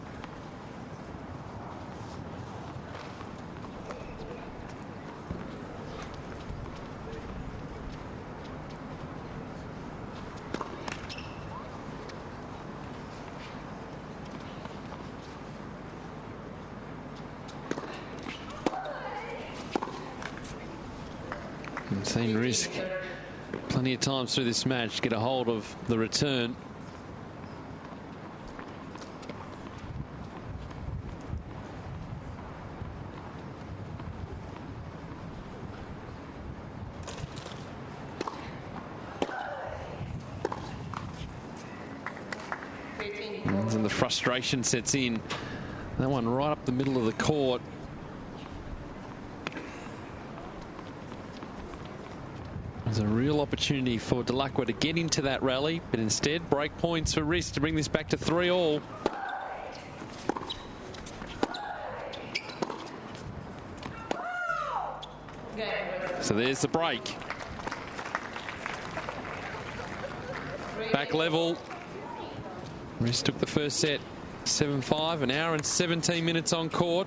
And seen Riske plenty of times through this match get a hold of the return. And the frustration sets in. That one right up the middle of the court. There's a real opportunity for Dellacqua to get into that rally, but instead break points for Riske to bring this back to 3-all. So there's the break. Back level. Riske took the first set 7-5, an hour and 17 minutes on court.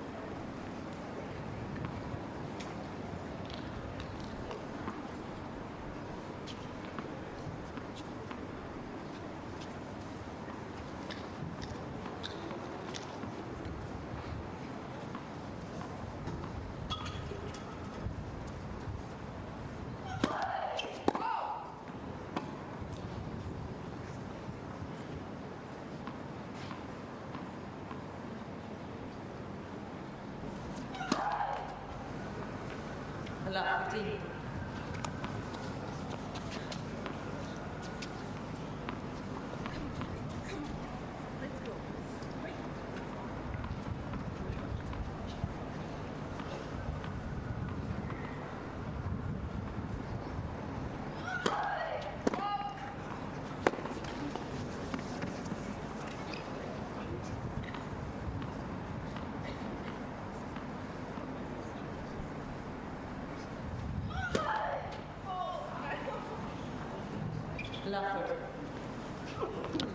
Dellacqua.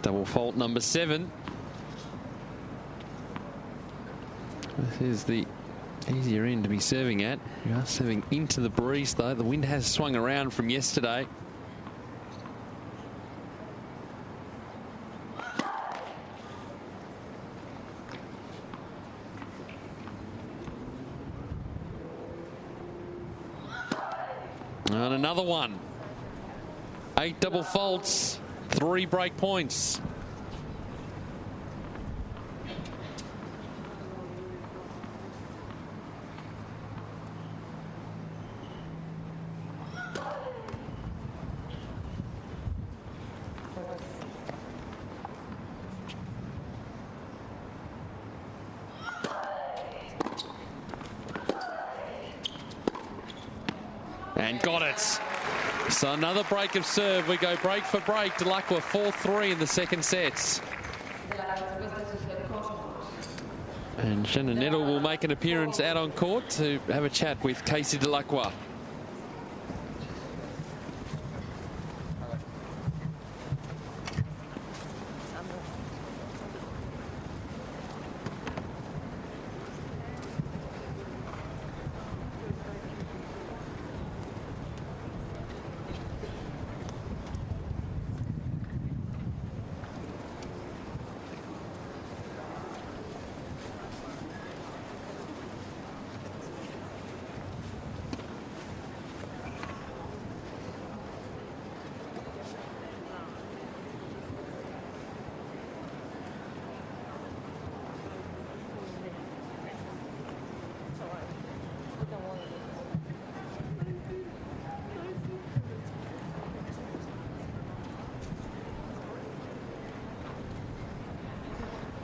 Double fault number 7. This is the easier end to be serving at. You are serving into the breeze, though. The wind has swung around from yesterday. And another one. 8 double faults, 3 break points. And got it. So another break of serve. We go break for break. Dellacqua 4-3 in the second sets. And Shannon Nettle will make an appearance out on court to have a chat with Casey Dellacqua.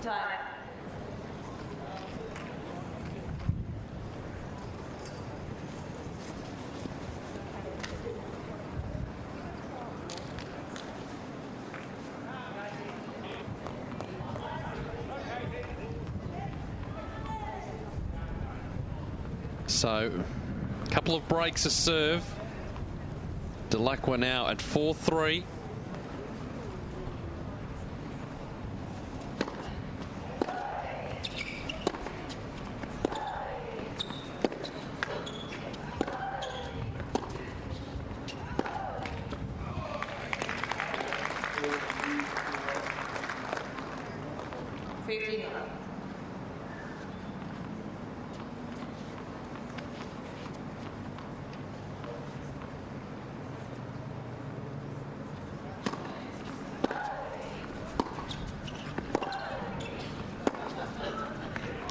Time. So, a couple of breaks a serve. Dellacqua now at 4-3.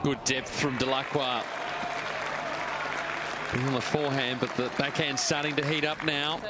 Good depth from Dellacqua. On the forehand, but the backhand starting to heat up now.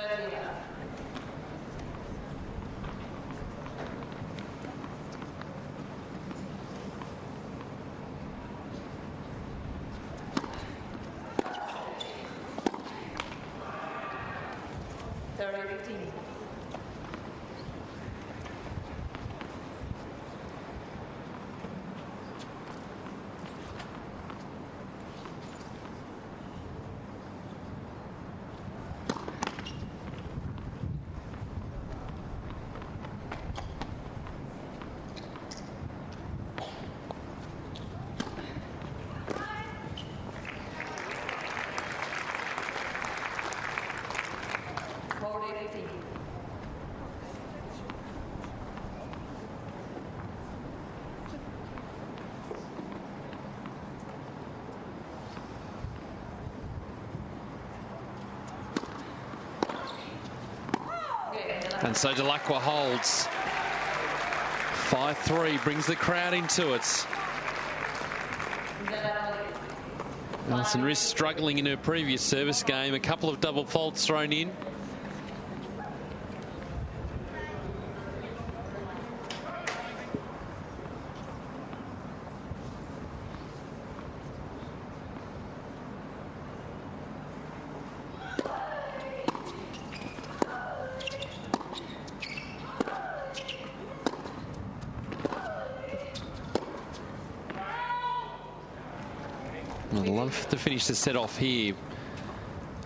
And so Dellacqua holds. 5-3 brings the crowd into it. Alison Riske struggling in her previous service game. A couple of double faults thrown in. I'd love to finish the set off here.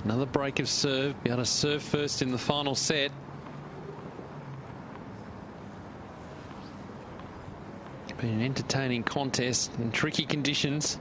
Another break of serve. Be able to serve first in the final set. Been an entertaining contest in tricky conditions.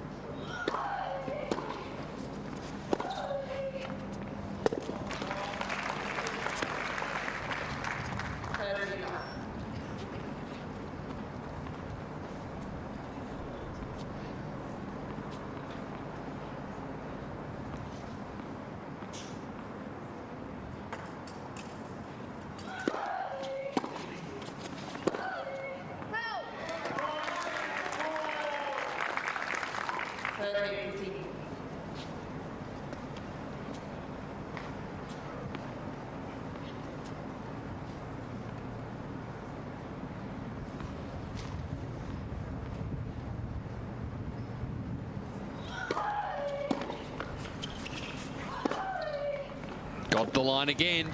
Got the line again.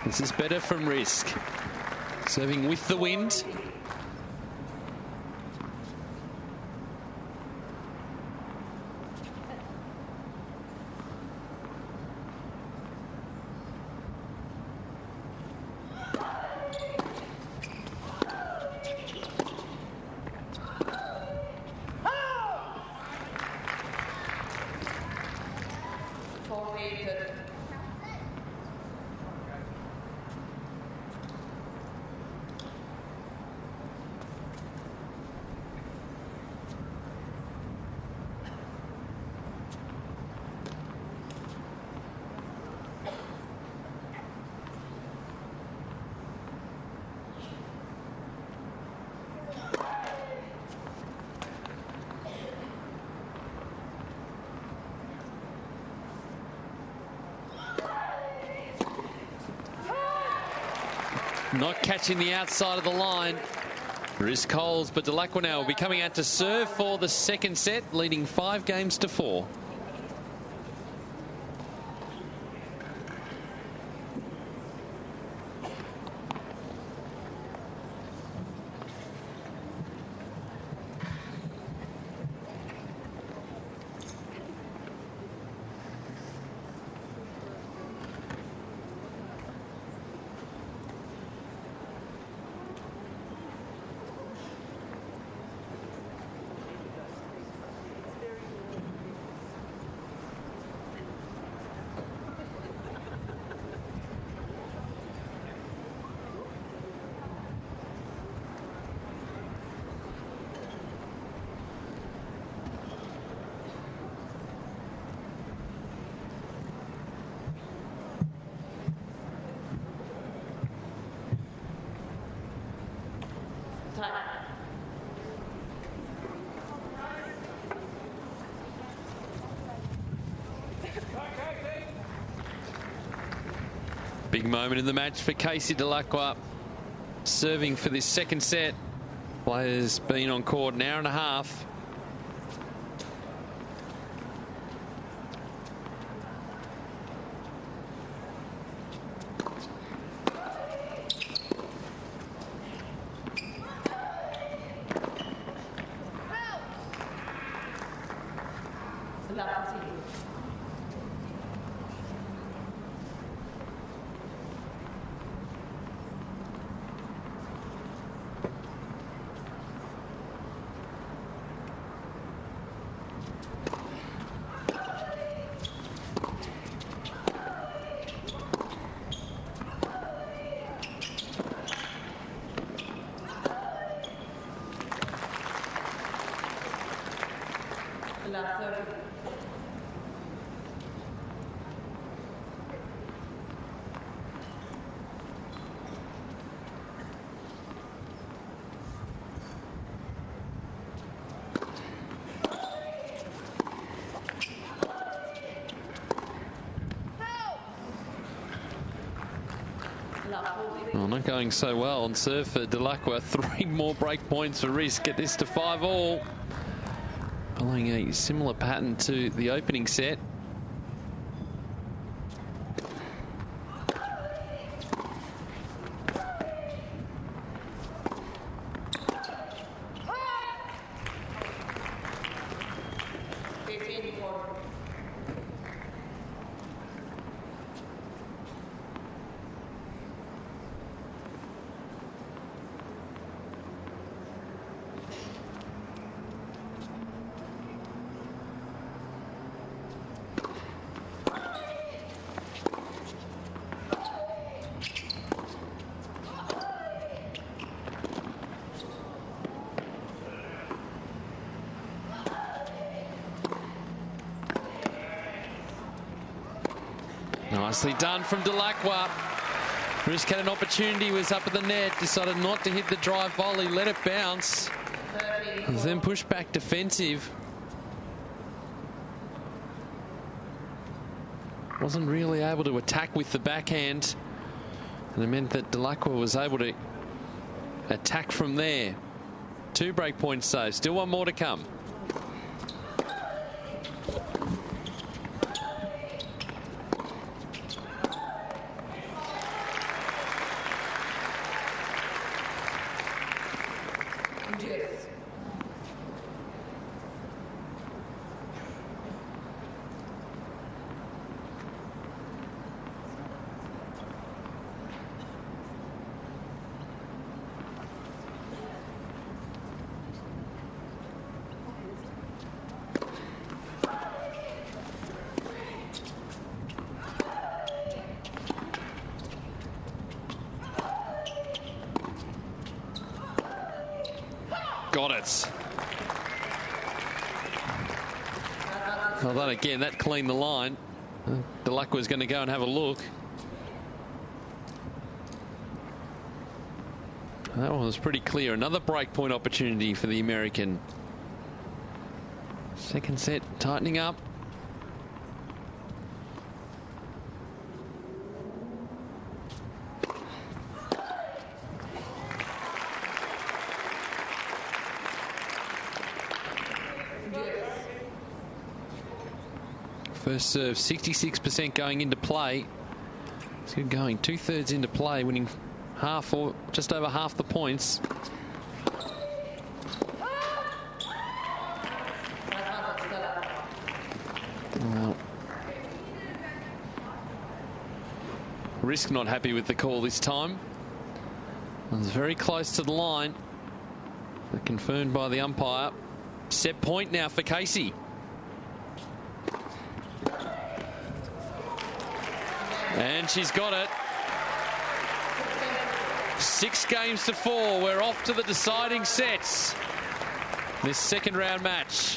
This is better from Riske. Serving with the wind. Not catching the outside of the line. Riske holds, but Dellacqua now will be coming out to serve for the second set, leading 5-4. Big moment in the match for Casey Dellacqua, serving for this second set. Players been on court an hour and a half. Well, not going so well on serve for Dellacqua. 3 more break points for Riske. Get this to 5-all. Following a similar pattern to the opening set. Nicely done from Dellacqua. Riske had an opportunity, was up at the net, decided not to hit the drive volley, let it bounce, and then push back defensive. Wasn't really able to attack with the backhand, and it meant that Dellacqua was able to attack from there. 2 break points though, still 1 more to come. Got it. Well done again. That cleaned the line. Dellacqua's going to go and have a look. That one was pretty clear. Another break point opportunity for the American. Second set tightening up. First serve, 66% going into play. It's good going. 2/3 into play, winning half or just over half the points. Well, Riske not happy with the call this time. It was very close to the line, but confirmed by the umpire. Set point now for Casey. And she's got it. 6 games to 4. We're off to the deciding sets. This second round match.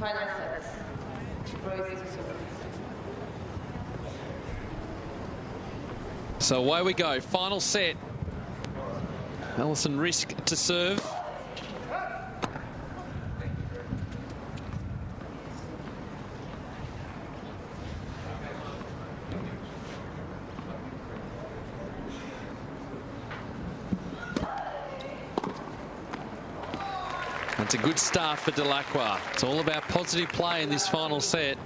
Final set. Royce to serve. So away we go. Final set. Alison Riske to serve. That's a good start for Dellacqua. It's all about positive play in this final set.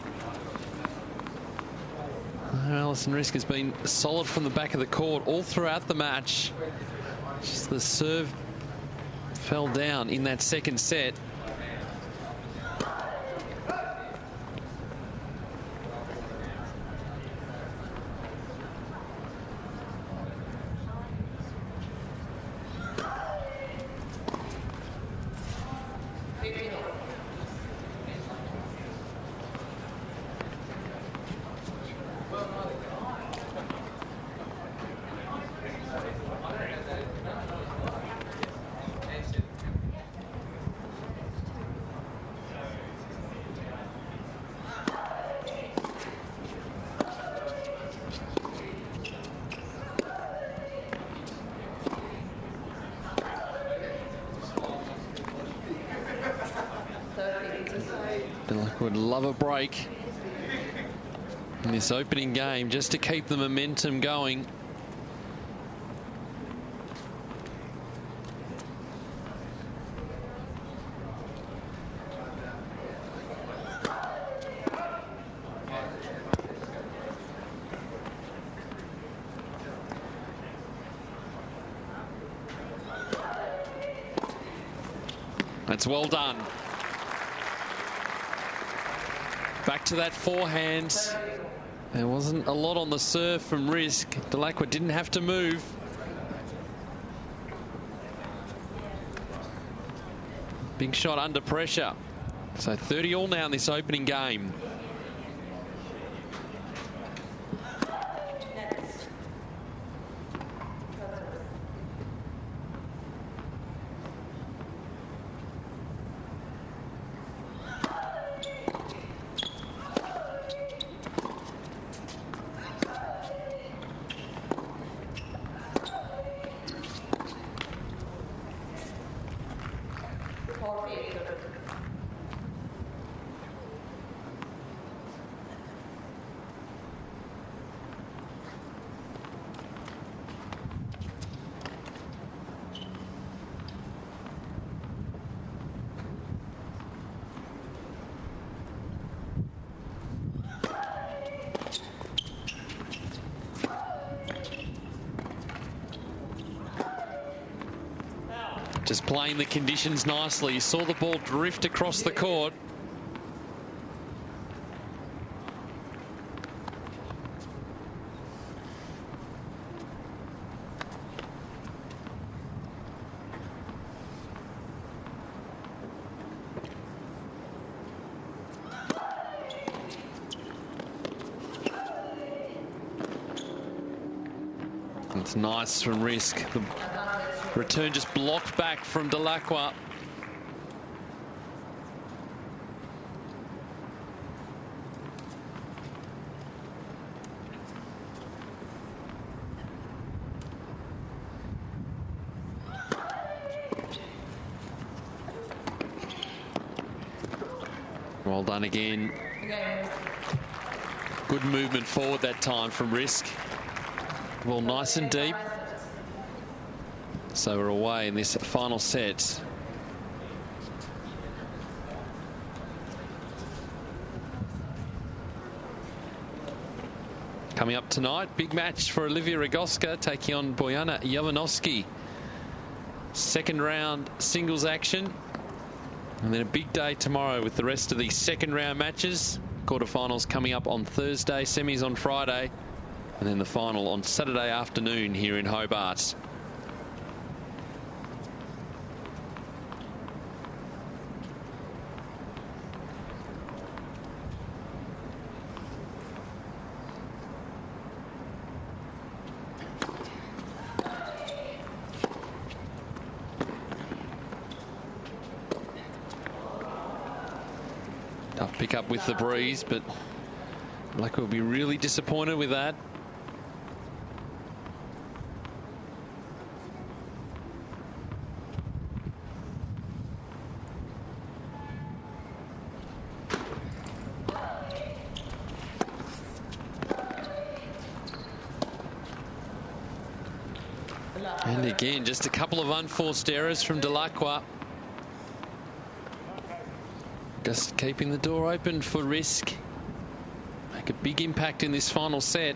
Alison Riske has been solid from the back of the court all throughout the match. Just the serve fell down in that second set. Dellacqua would love a break in this opening game just to keep the momentum going. That's well done. Back to that forehand. There wasn't a lot on the serve from Riske. Dellacqua didn't have to move. Big shot under pressure. So 30 all now in this opening game. Just playing the conditions nicely. You saw the ball drift across the court. It's nice from Riske. The return just blocked back from Dellacqua. Well done again. Good movement forward that time from Riske. Well, nice and deep. So we're away in this final set. Coming up tonight, big match for Olivia Ragoska taking on Bojana Jovanovski. Second round singles action. And then a big day tomorrow with the rest of the second round matches. Quarterfinals coming up on Thursday, semis on Friday. And then the final on Saturday afternoon here in Hobart. pick up with the breeze, but Dellacqua will be really disappointed with that. And again, just a couple of unforced errors from Dellacqua. Just keeping the door open for Riske. Make a big impact in this final set.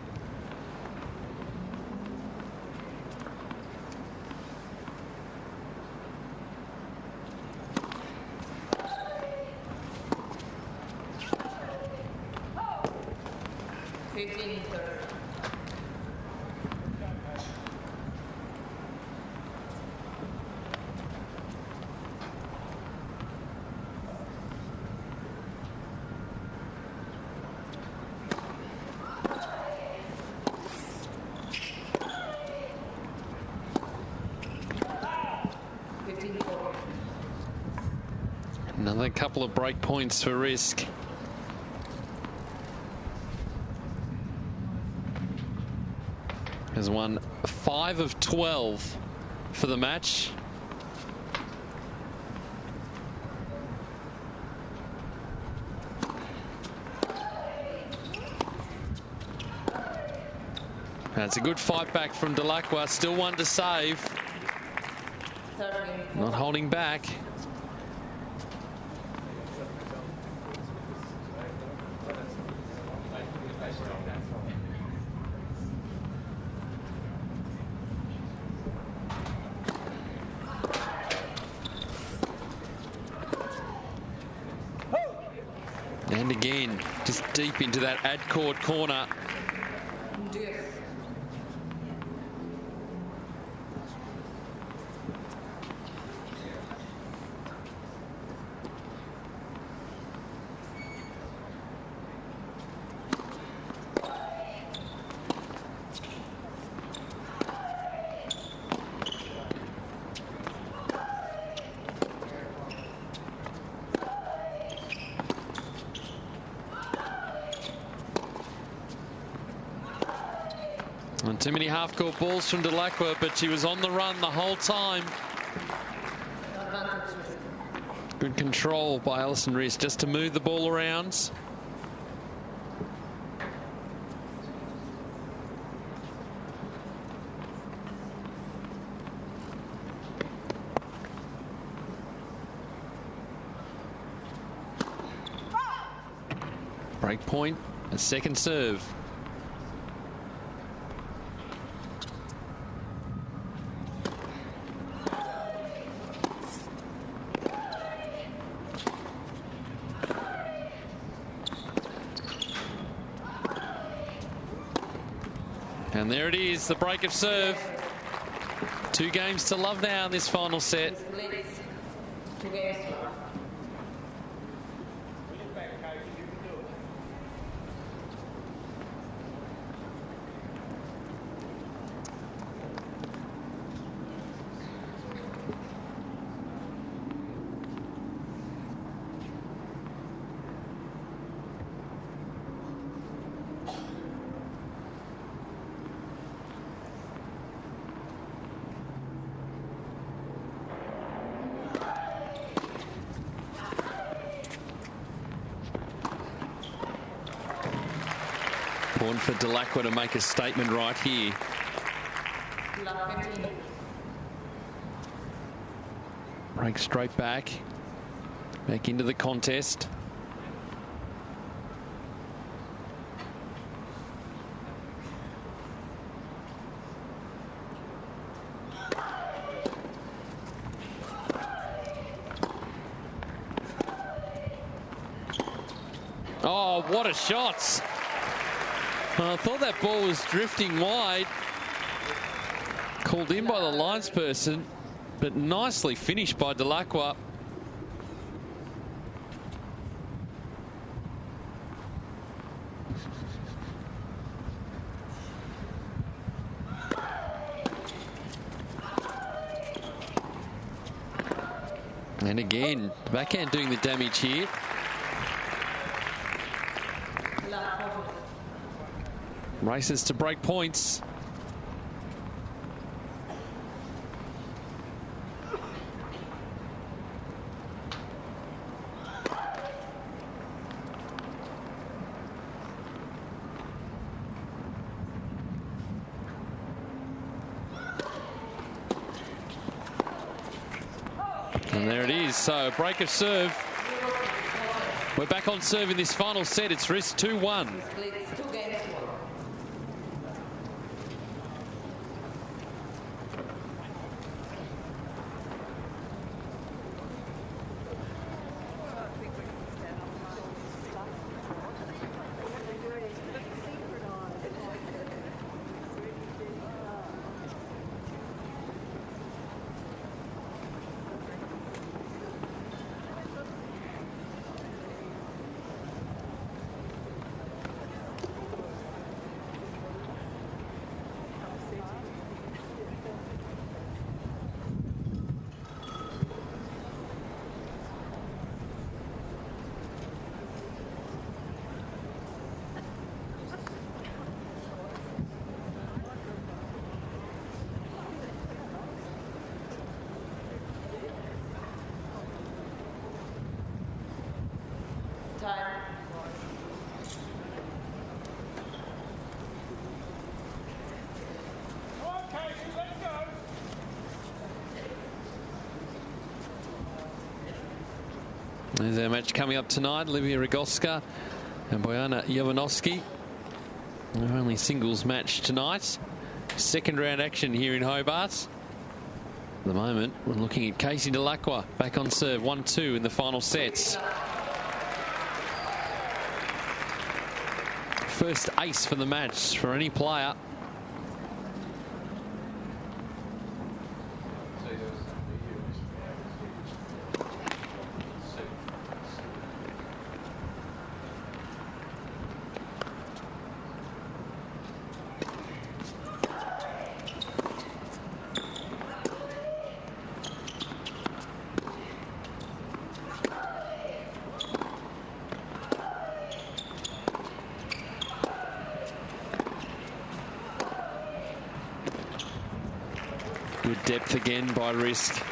Another couple of break points for Riske. Has won 5 of 12 for the match. That's a good fight back from Dellacqua. Still one to save. Not holding back. And again, just deep into that ad court corner. And too many half-court balls from Dellacqua, but she was on the run the whole time. Good control by Alison Riske just to move the ball around. Break point, a second serve. And there it is, the break of serve. 2 games to love now in this final set. Important for Dellacqua to make a statement right here. Break straight back into the contest. Oh, what a shot! I thought that ball was drifting wide. Called in by the linesperson, but nicely finished by Dellacqua. And again, backhand doing the damage here. Races to break points. And there it is. So break of serve. We're back on serve in this final set. It's Riske 2-1. There's our match coming up tonight. Olivia Rogoska and Bojana Jovanovski. Our only singles match tonight. Second round action here in Hobart. At the moment, we're looking at Casey Dellacqua back on serve. 1-2 in the final sets. First ace for the match for any player. Good depth again by Riske.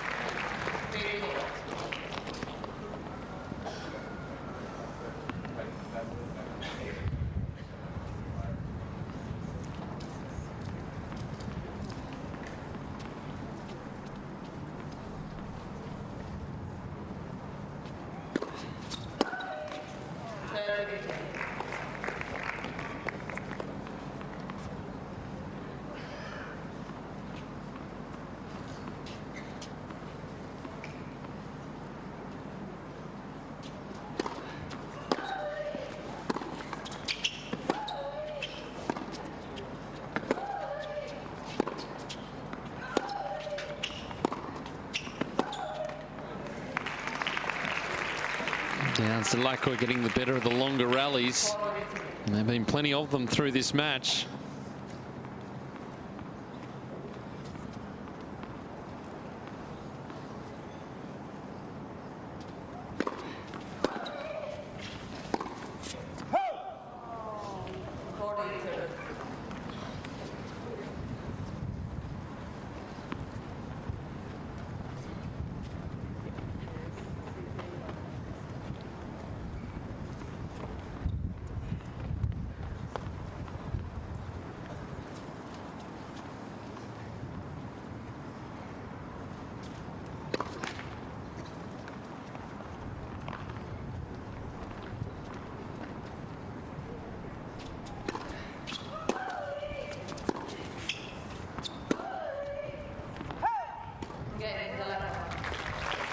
Now it's Dellacqua getting the better of the longer rallies. And there have been plenty of them through this match.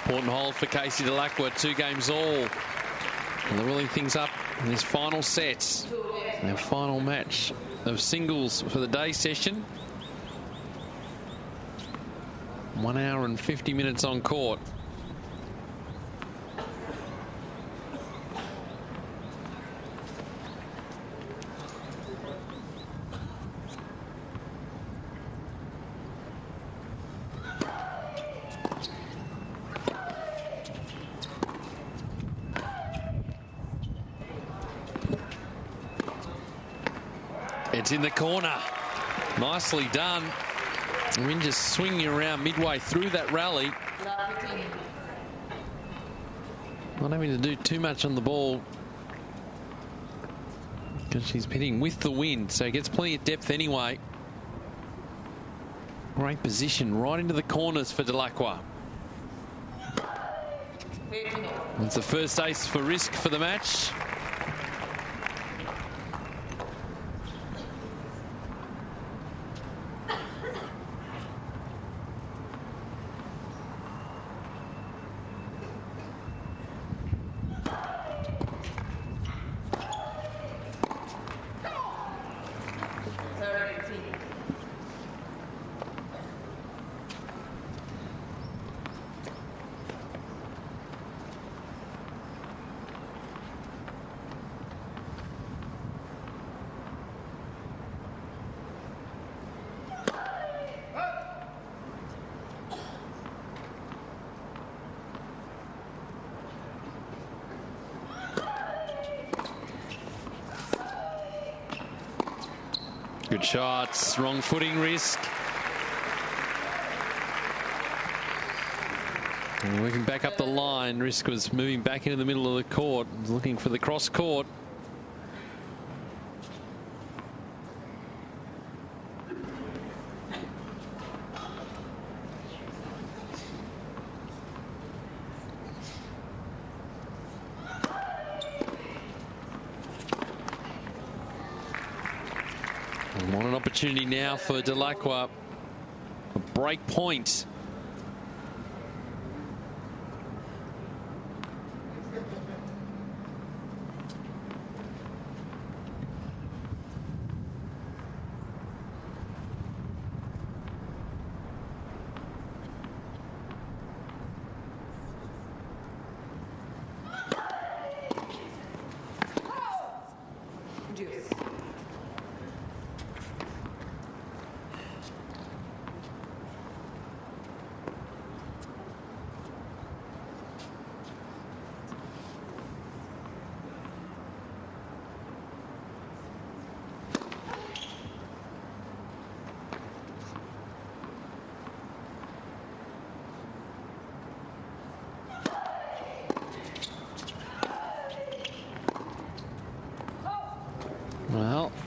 Important hole for Casey Dellacqua, 2 games all. And they're rolling things up in this final set. Our final match of singles for the day session. 1 hour and 50 minutes on court. It's in the corner. Nicely done. The wind just swinging around midway through that rally. Not having to do too much on the ball because she's hitting with the wind, so gets plenty of depth anyway. Great position right into the corners for Dellacqua. It's the first ace for Riske for the match. Good shots, wrong footing, Riske. And working back up the line, Riske was moving back into the middle of the court, looking for the cross court. Want an opportunity now for Dellacqua. A break point.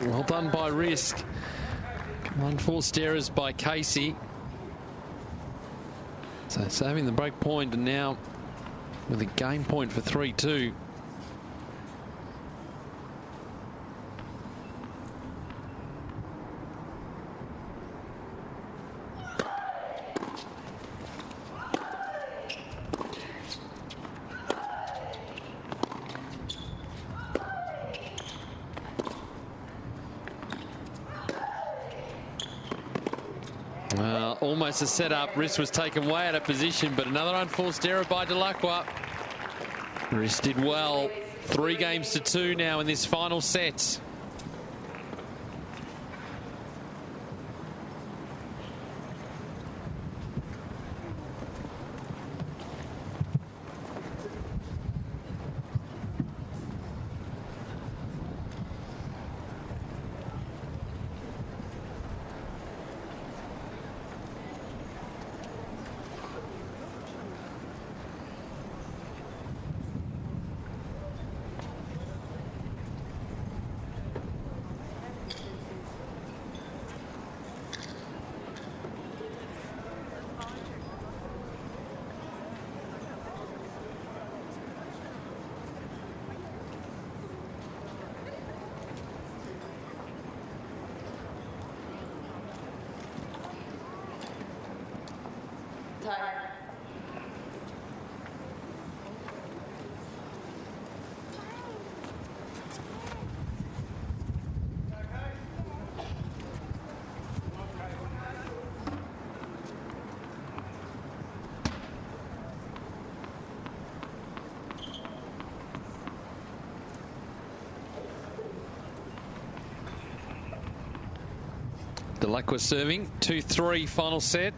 Well done by Riske. 1-4 starers by Casey. So saving the break point, and now with a game point for 3-2. Well, almost a setup. Riske was taken way out of position, but another unforced error by Dellacqua. Riske did well. 3-2 now in this final set. Dellacqua serving. 2-3 final set.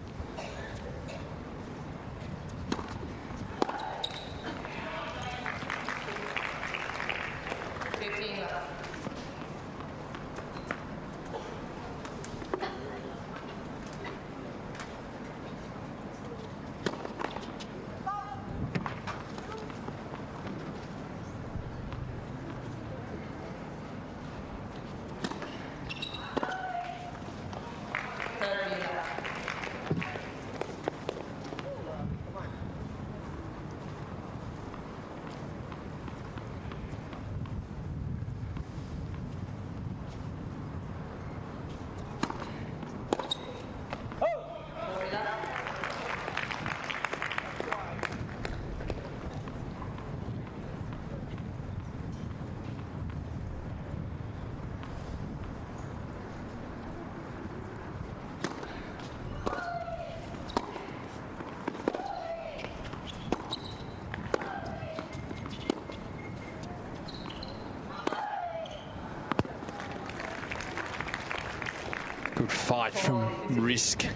Good fight from Riske.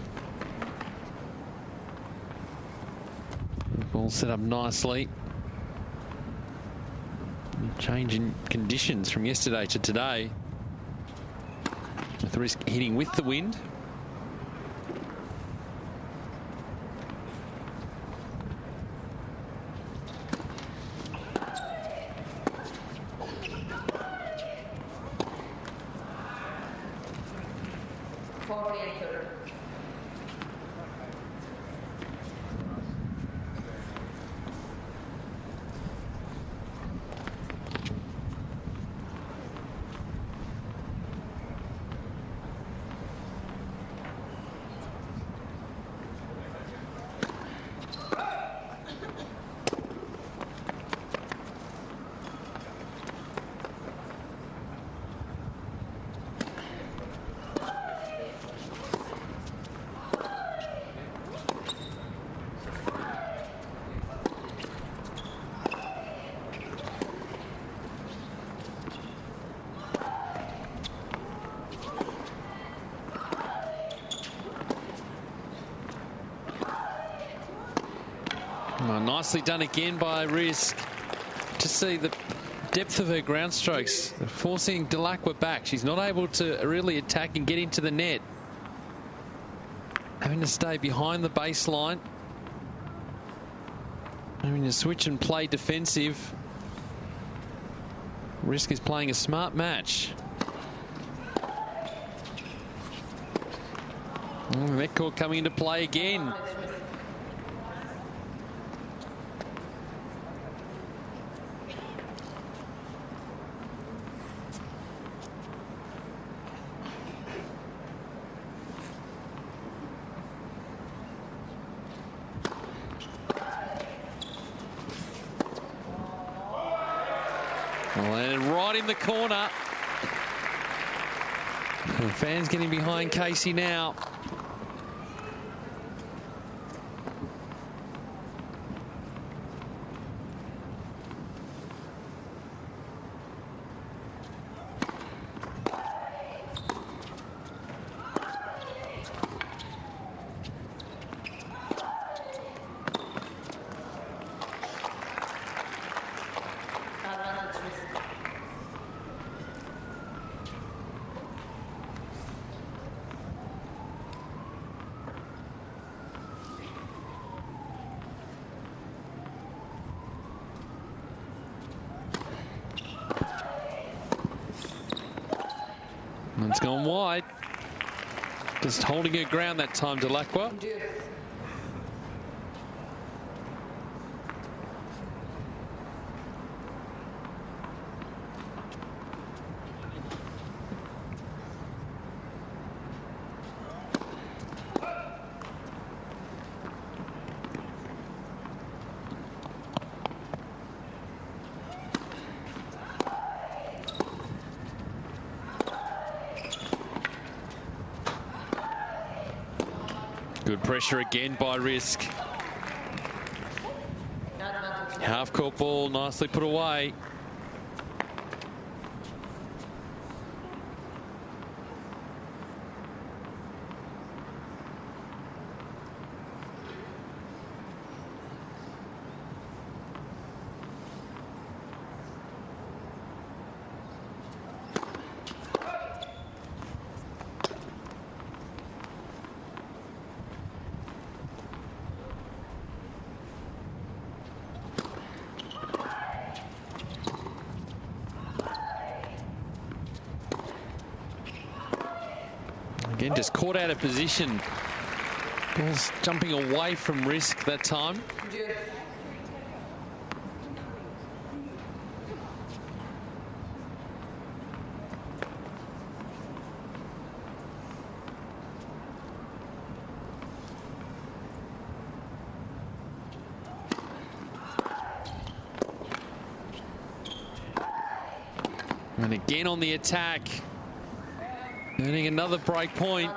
Ball set up nicely. Change in conditions from yesterday to today, with Riske hitting with the wind. Oh, nicely done again by Riske. To see the depth of her ground strokes, forcing Dellacqua back. She's not able to really attack and get into the net. Having to stay behind the baseline. Having to switch and play defensive. Riske is playing a smart match. Metcourt coming into play again. Well, and right in the corner. The fans getting behind Casey now. It's gone wide. Just holding her ground that time, Dellacqua. Good pressure again by Riske. Half-court ball, nicely put away. Again, just caught out of position. Ball's jumping away from Riske that time. And again on the attack. Earning another break point.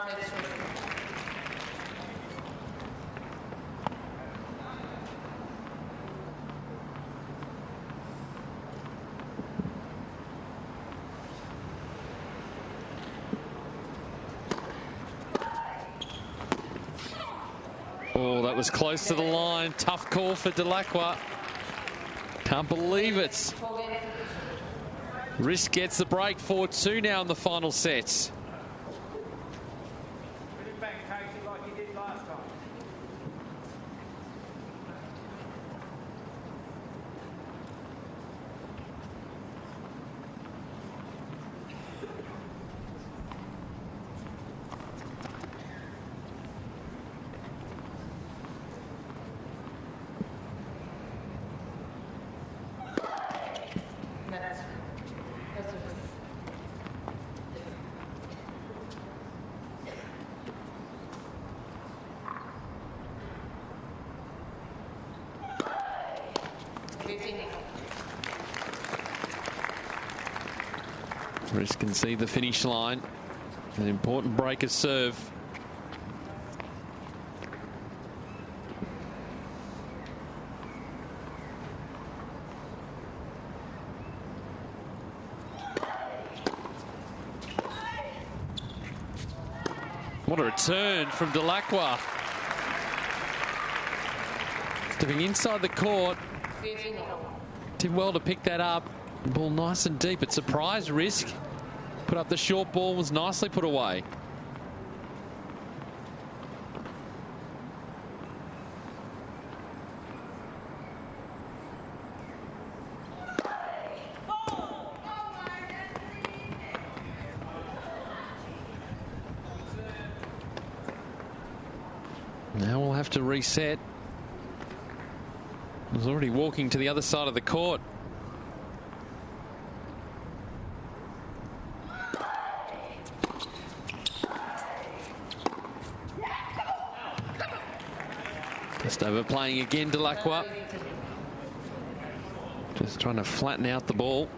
Oh, that was close to the line. Tough call for Dellacqua. Can't believe it. Riske gets the break. 4-2 now in the final set. Riske can see the finish line. An important break of serve. What a return from Dellacqua. Stepping inside the court. Did well to pick that up. Ball nice and deep. It surprised Riske. Put up the short ball, was nicely put away. Now we'll have to reset. He was already walking to the other side of the court. Just overplaying again, Dellacqua. Just trying to flatten out the ball.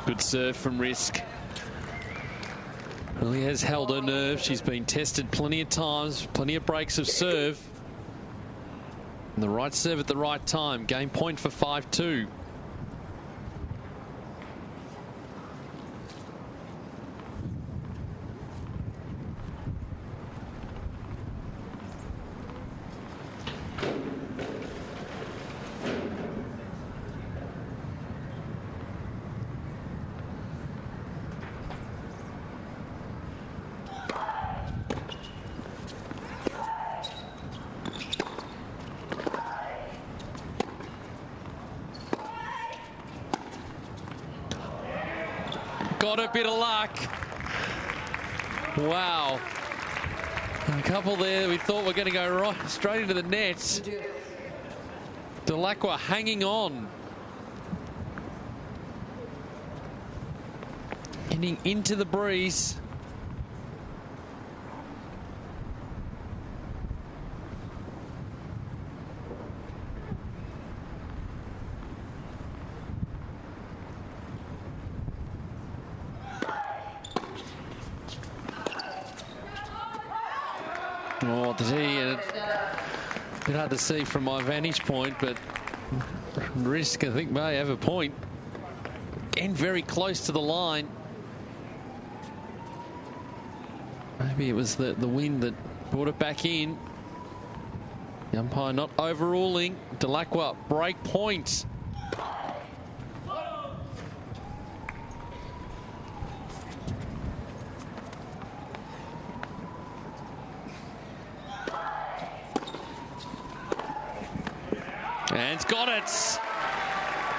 Good serve from Riske. Really has held her nerve. She's been tested plenty of times, plenty of breaks of serve. And the right serve at the right time. Game point for 5-2. Got a bit of luck. Wow. A couple there we thought were going to go right straight into the net. Dellacqua hanging on. Getting into the breeze. Oh, a bit hard to see from my vantage point, but Riske, I think, may have a point. Again, very close to the line. Maybe it was the wind that brought it back in. The umpire not overruling. Dellacqua, break point. And it's got it.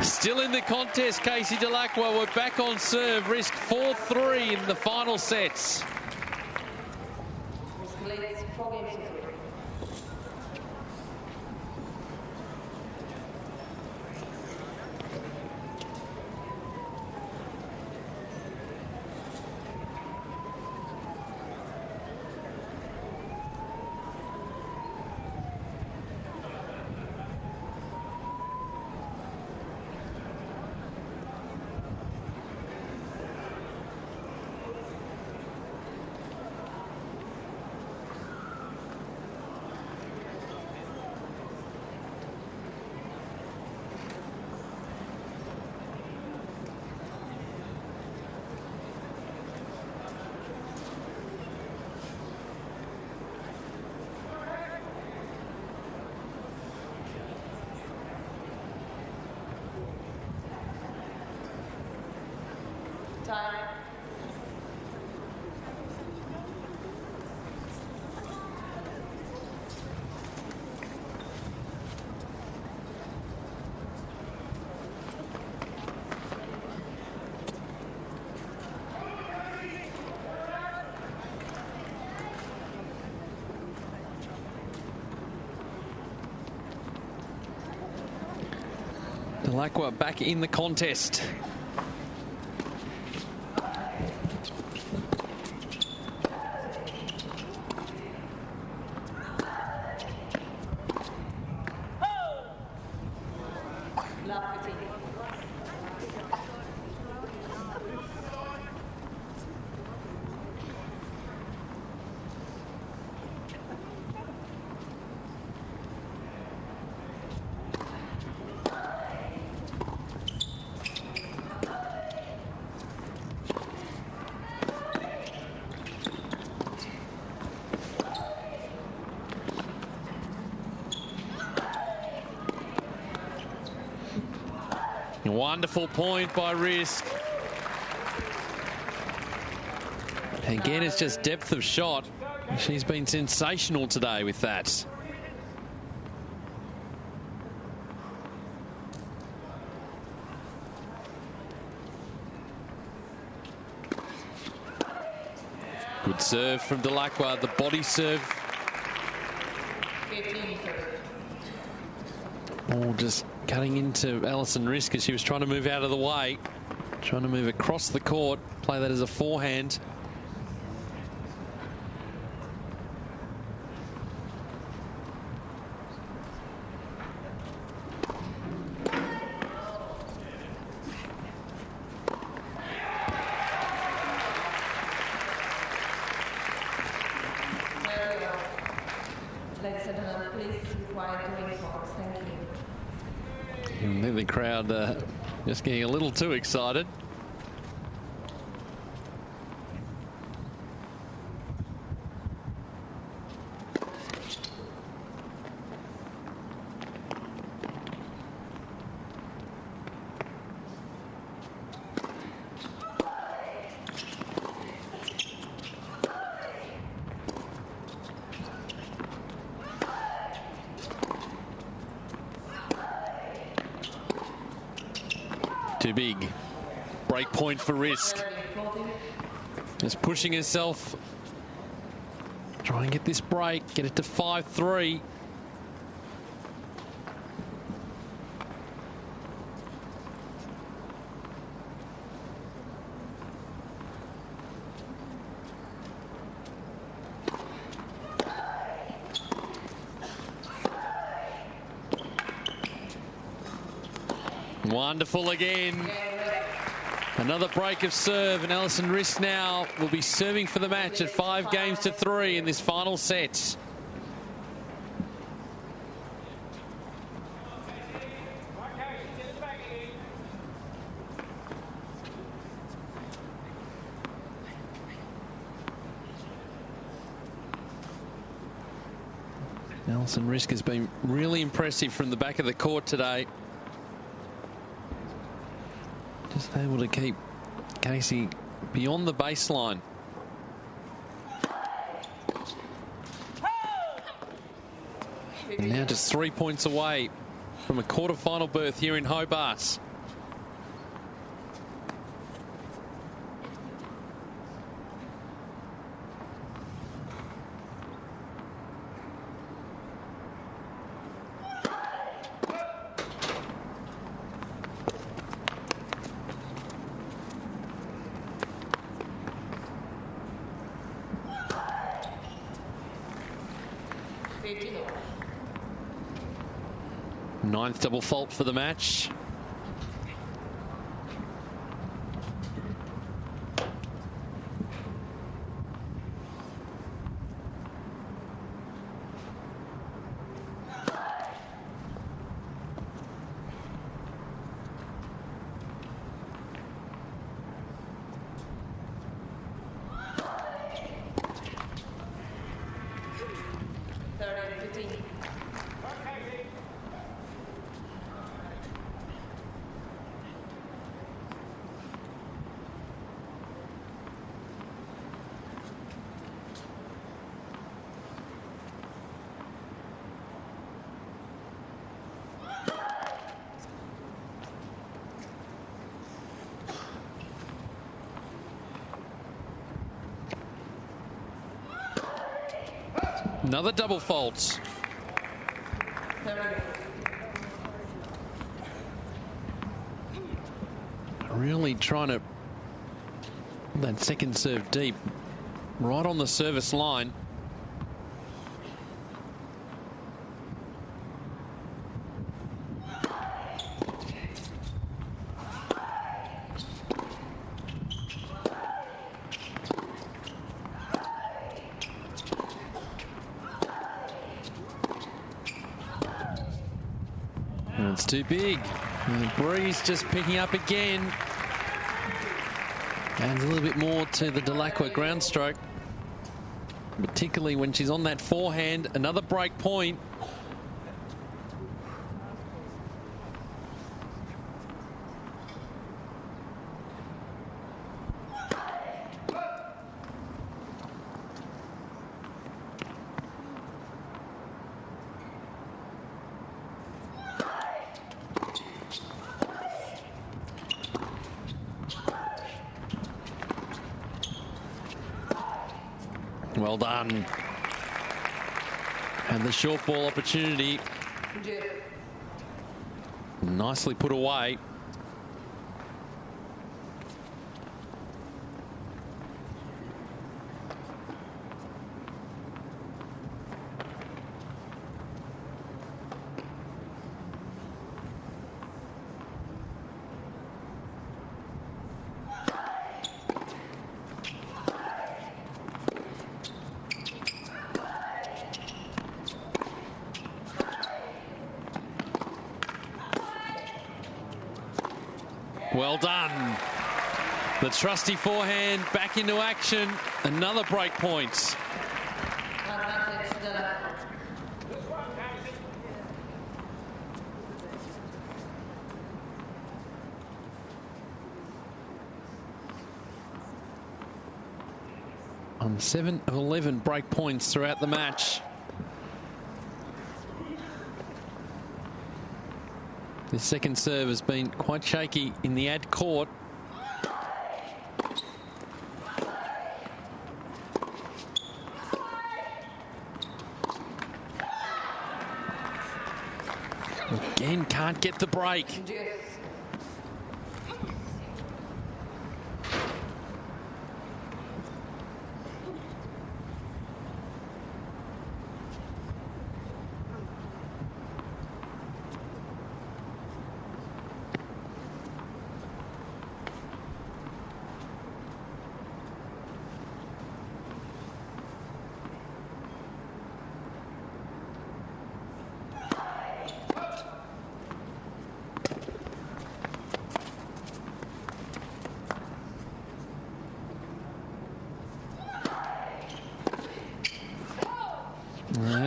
Still in the contest, Casey Dellacqua. We're back on serve. Riske 4-3 in the final sets. Dellacqua back in the contest. Wonderful point by Riske. Again, it's just depth of shot. She's been sensational today with that. Good serve from Dellacqua, the body serve. Oh, just cutting into Alison Riske as she was trying to move out of the way. Trying to move across the court, play that as a forehand. Ladies and gentlemen, please quiet doing talks. Thank you. I think the crowd just getting a little too excited. Too big. Break point for Riske. Just pushing herself. Try and get this break. Get it to 5-3. Wonderful again. Another break of serve, and Alison Riske now will be serving for the match at 5-3 in this final set. Alison Riske has been really impressive from the back of the court today. Just able to keep Casey beyond the baseline. And now just 3 points away from a quarter-final berth here in Hobart. Ninth double fault for the match. Another double fault. Really trying to that second serve deep, right on the service line. And it's too big. And the breeze just picking up again. Adds a little bit more to the Dellacqua ground stroke, particularly when she's on that forehand. Another break point. Well done. And the short ball opportunity. Nicely put away. Well done. The trusty forehand back into action. Another break point. On 7 of 11 break points throughout the match. The second serve has been quite shaky in the ad court. Again, can't get the break.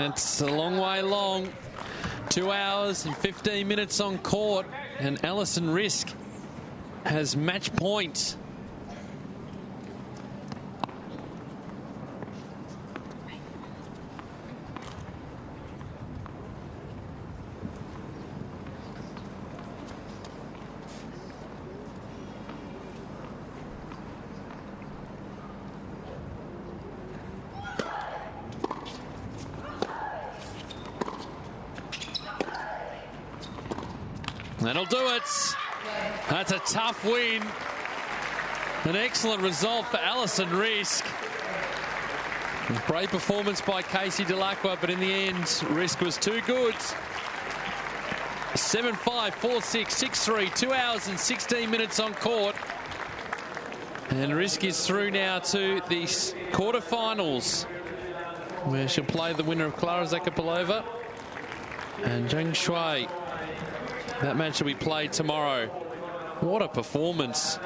It's a long way along. 2 hours and 15 minutes on court, and Alison Riske has match point. That'll do it. That's a tough win. An excellent result for Alison Riske. Great performance by Casey Dellacqua, but in the end, Riske was too good. 7-5, 4-6, 6-3, 2 hours and 16 minutes on court. And Riske is through now to the quarterfinals, where she'll play the winner of Klara Zakopalova and Zheng Shui. That match will be played tomorrow. What a performance.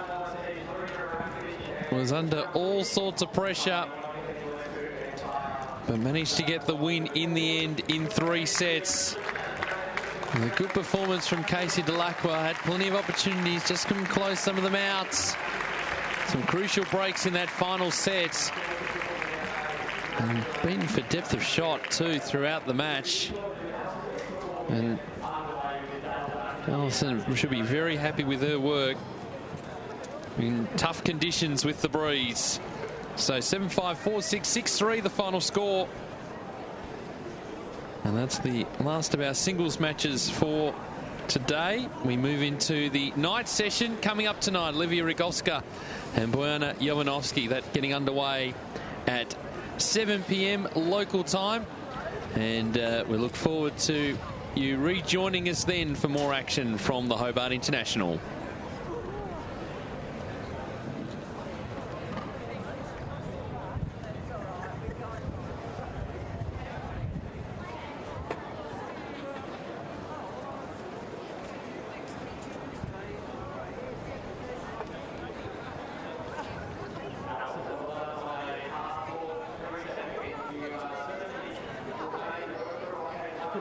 Was under all sorts of pressure, but managed to get the win in the end in 3 sets. And a good performance from Casey Dellacqua. Had plenty of opportunities, just couldn't close some of them out. Some crucial breaks in that final set. And beaten for depth of shot too throughout the match. And Alison should be very happy with her work in tough conditions with the breeze. So 7-5, 4-6, 6-3 the final score. And that's the last of our singles matches for today. We move into the night session. Coming up tonight, Olivia Rogowska and Bojana Jovanovski. That getting underway at 7 p.m. local time. And we look forward to you rejoining us then for more action from the Hobart International.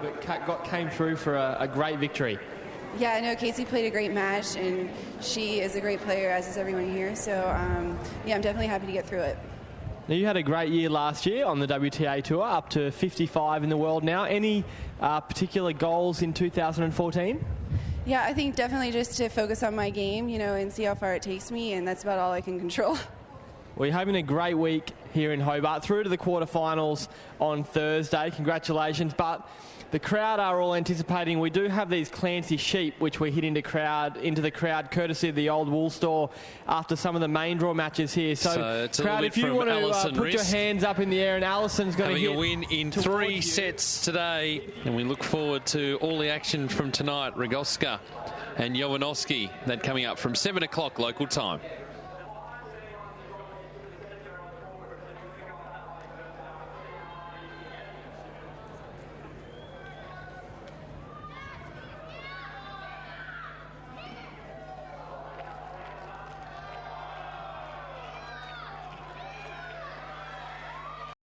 But Kat came through for a great victory. Yeah, I know Casey played a great match, and she is a great player, as is everyone here. So, yeah, I'm definitely happy to get through it. Now, you had a great year last year on the WTA Tour, up to 55 in the world now. Any particular goals in 2014? Yeah, I think definitely just to focus on my game, you know, and see how far it takes me, and that's about all I can control. Well, you're having a great week here in Hobart, through to the quarterfinals on Thursday. Congratulations. But the crowd are all anticipating. We do have these Clancy sheep, which we hit into the crowd, courtesy of the old wool store after some of the main draw matches here. So crowd, if you want to put your hands up in the air, and Alison's going to hit having a win in 3 sets today, and we look forward to all the action from tonight. Rogowska and Jovanovski, that coming up from 7 o'clock local time.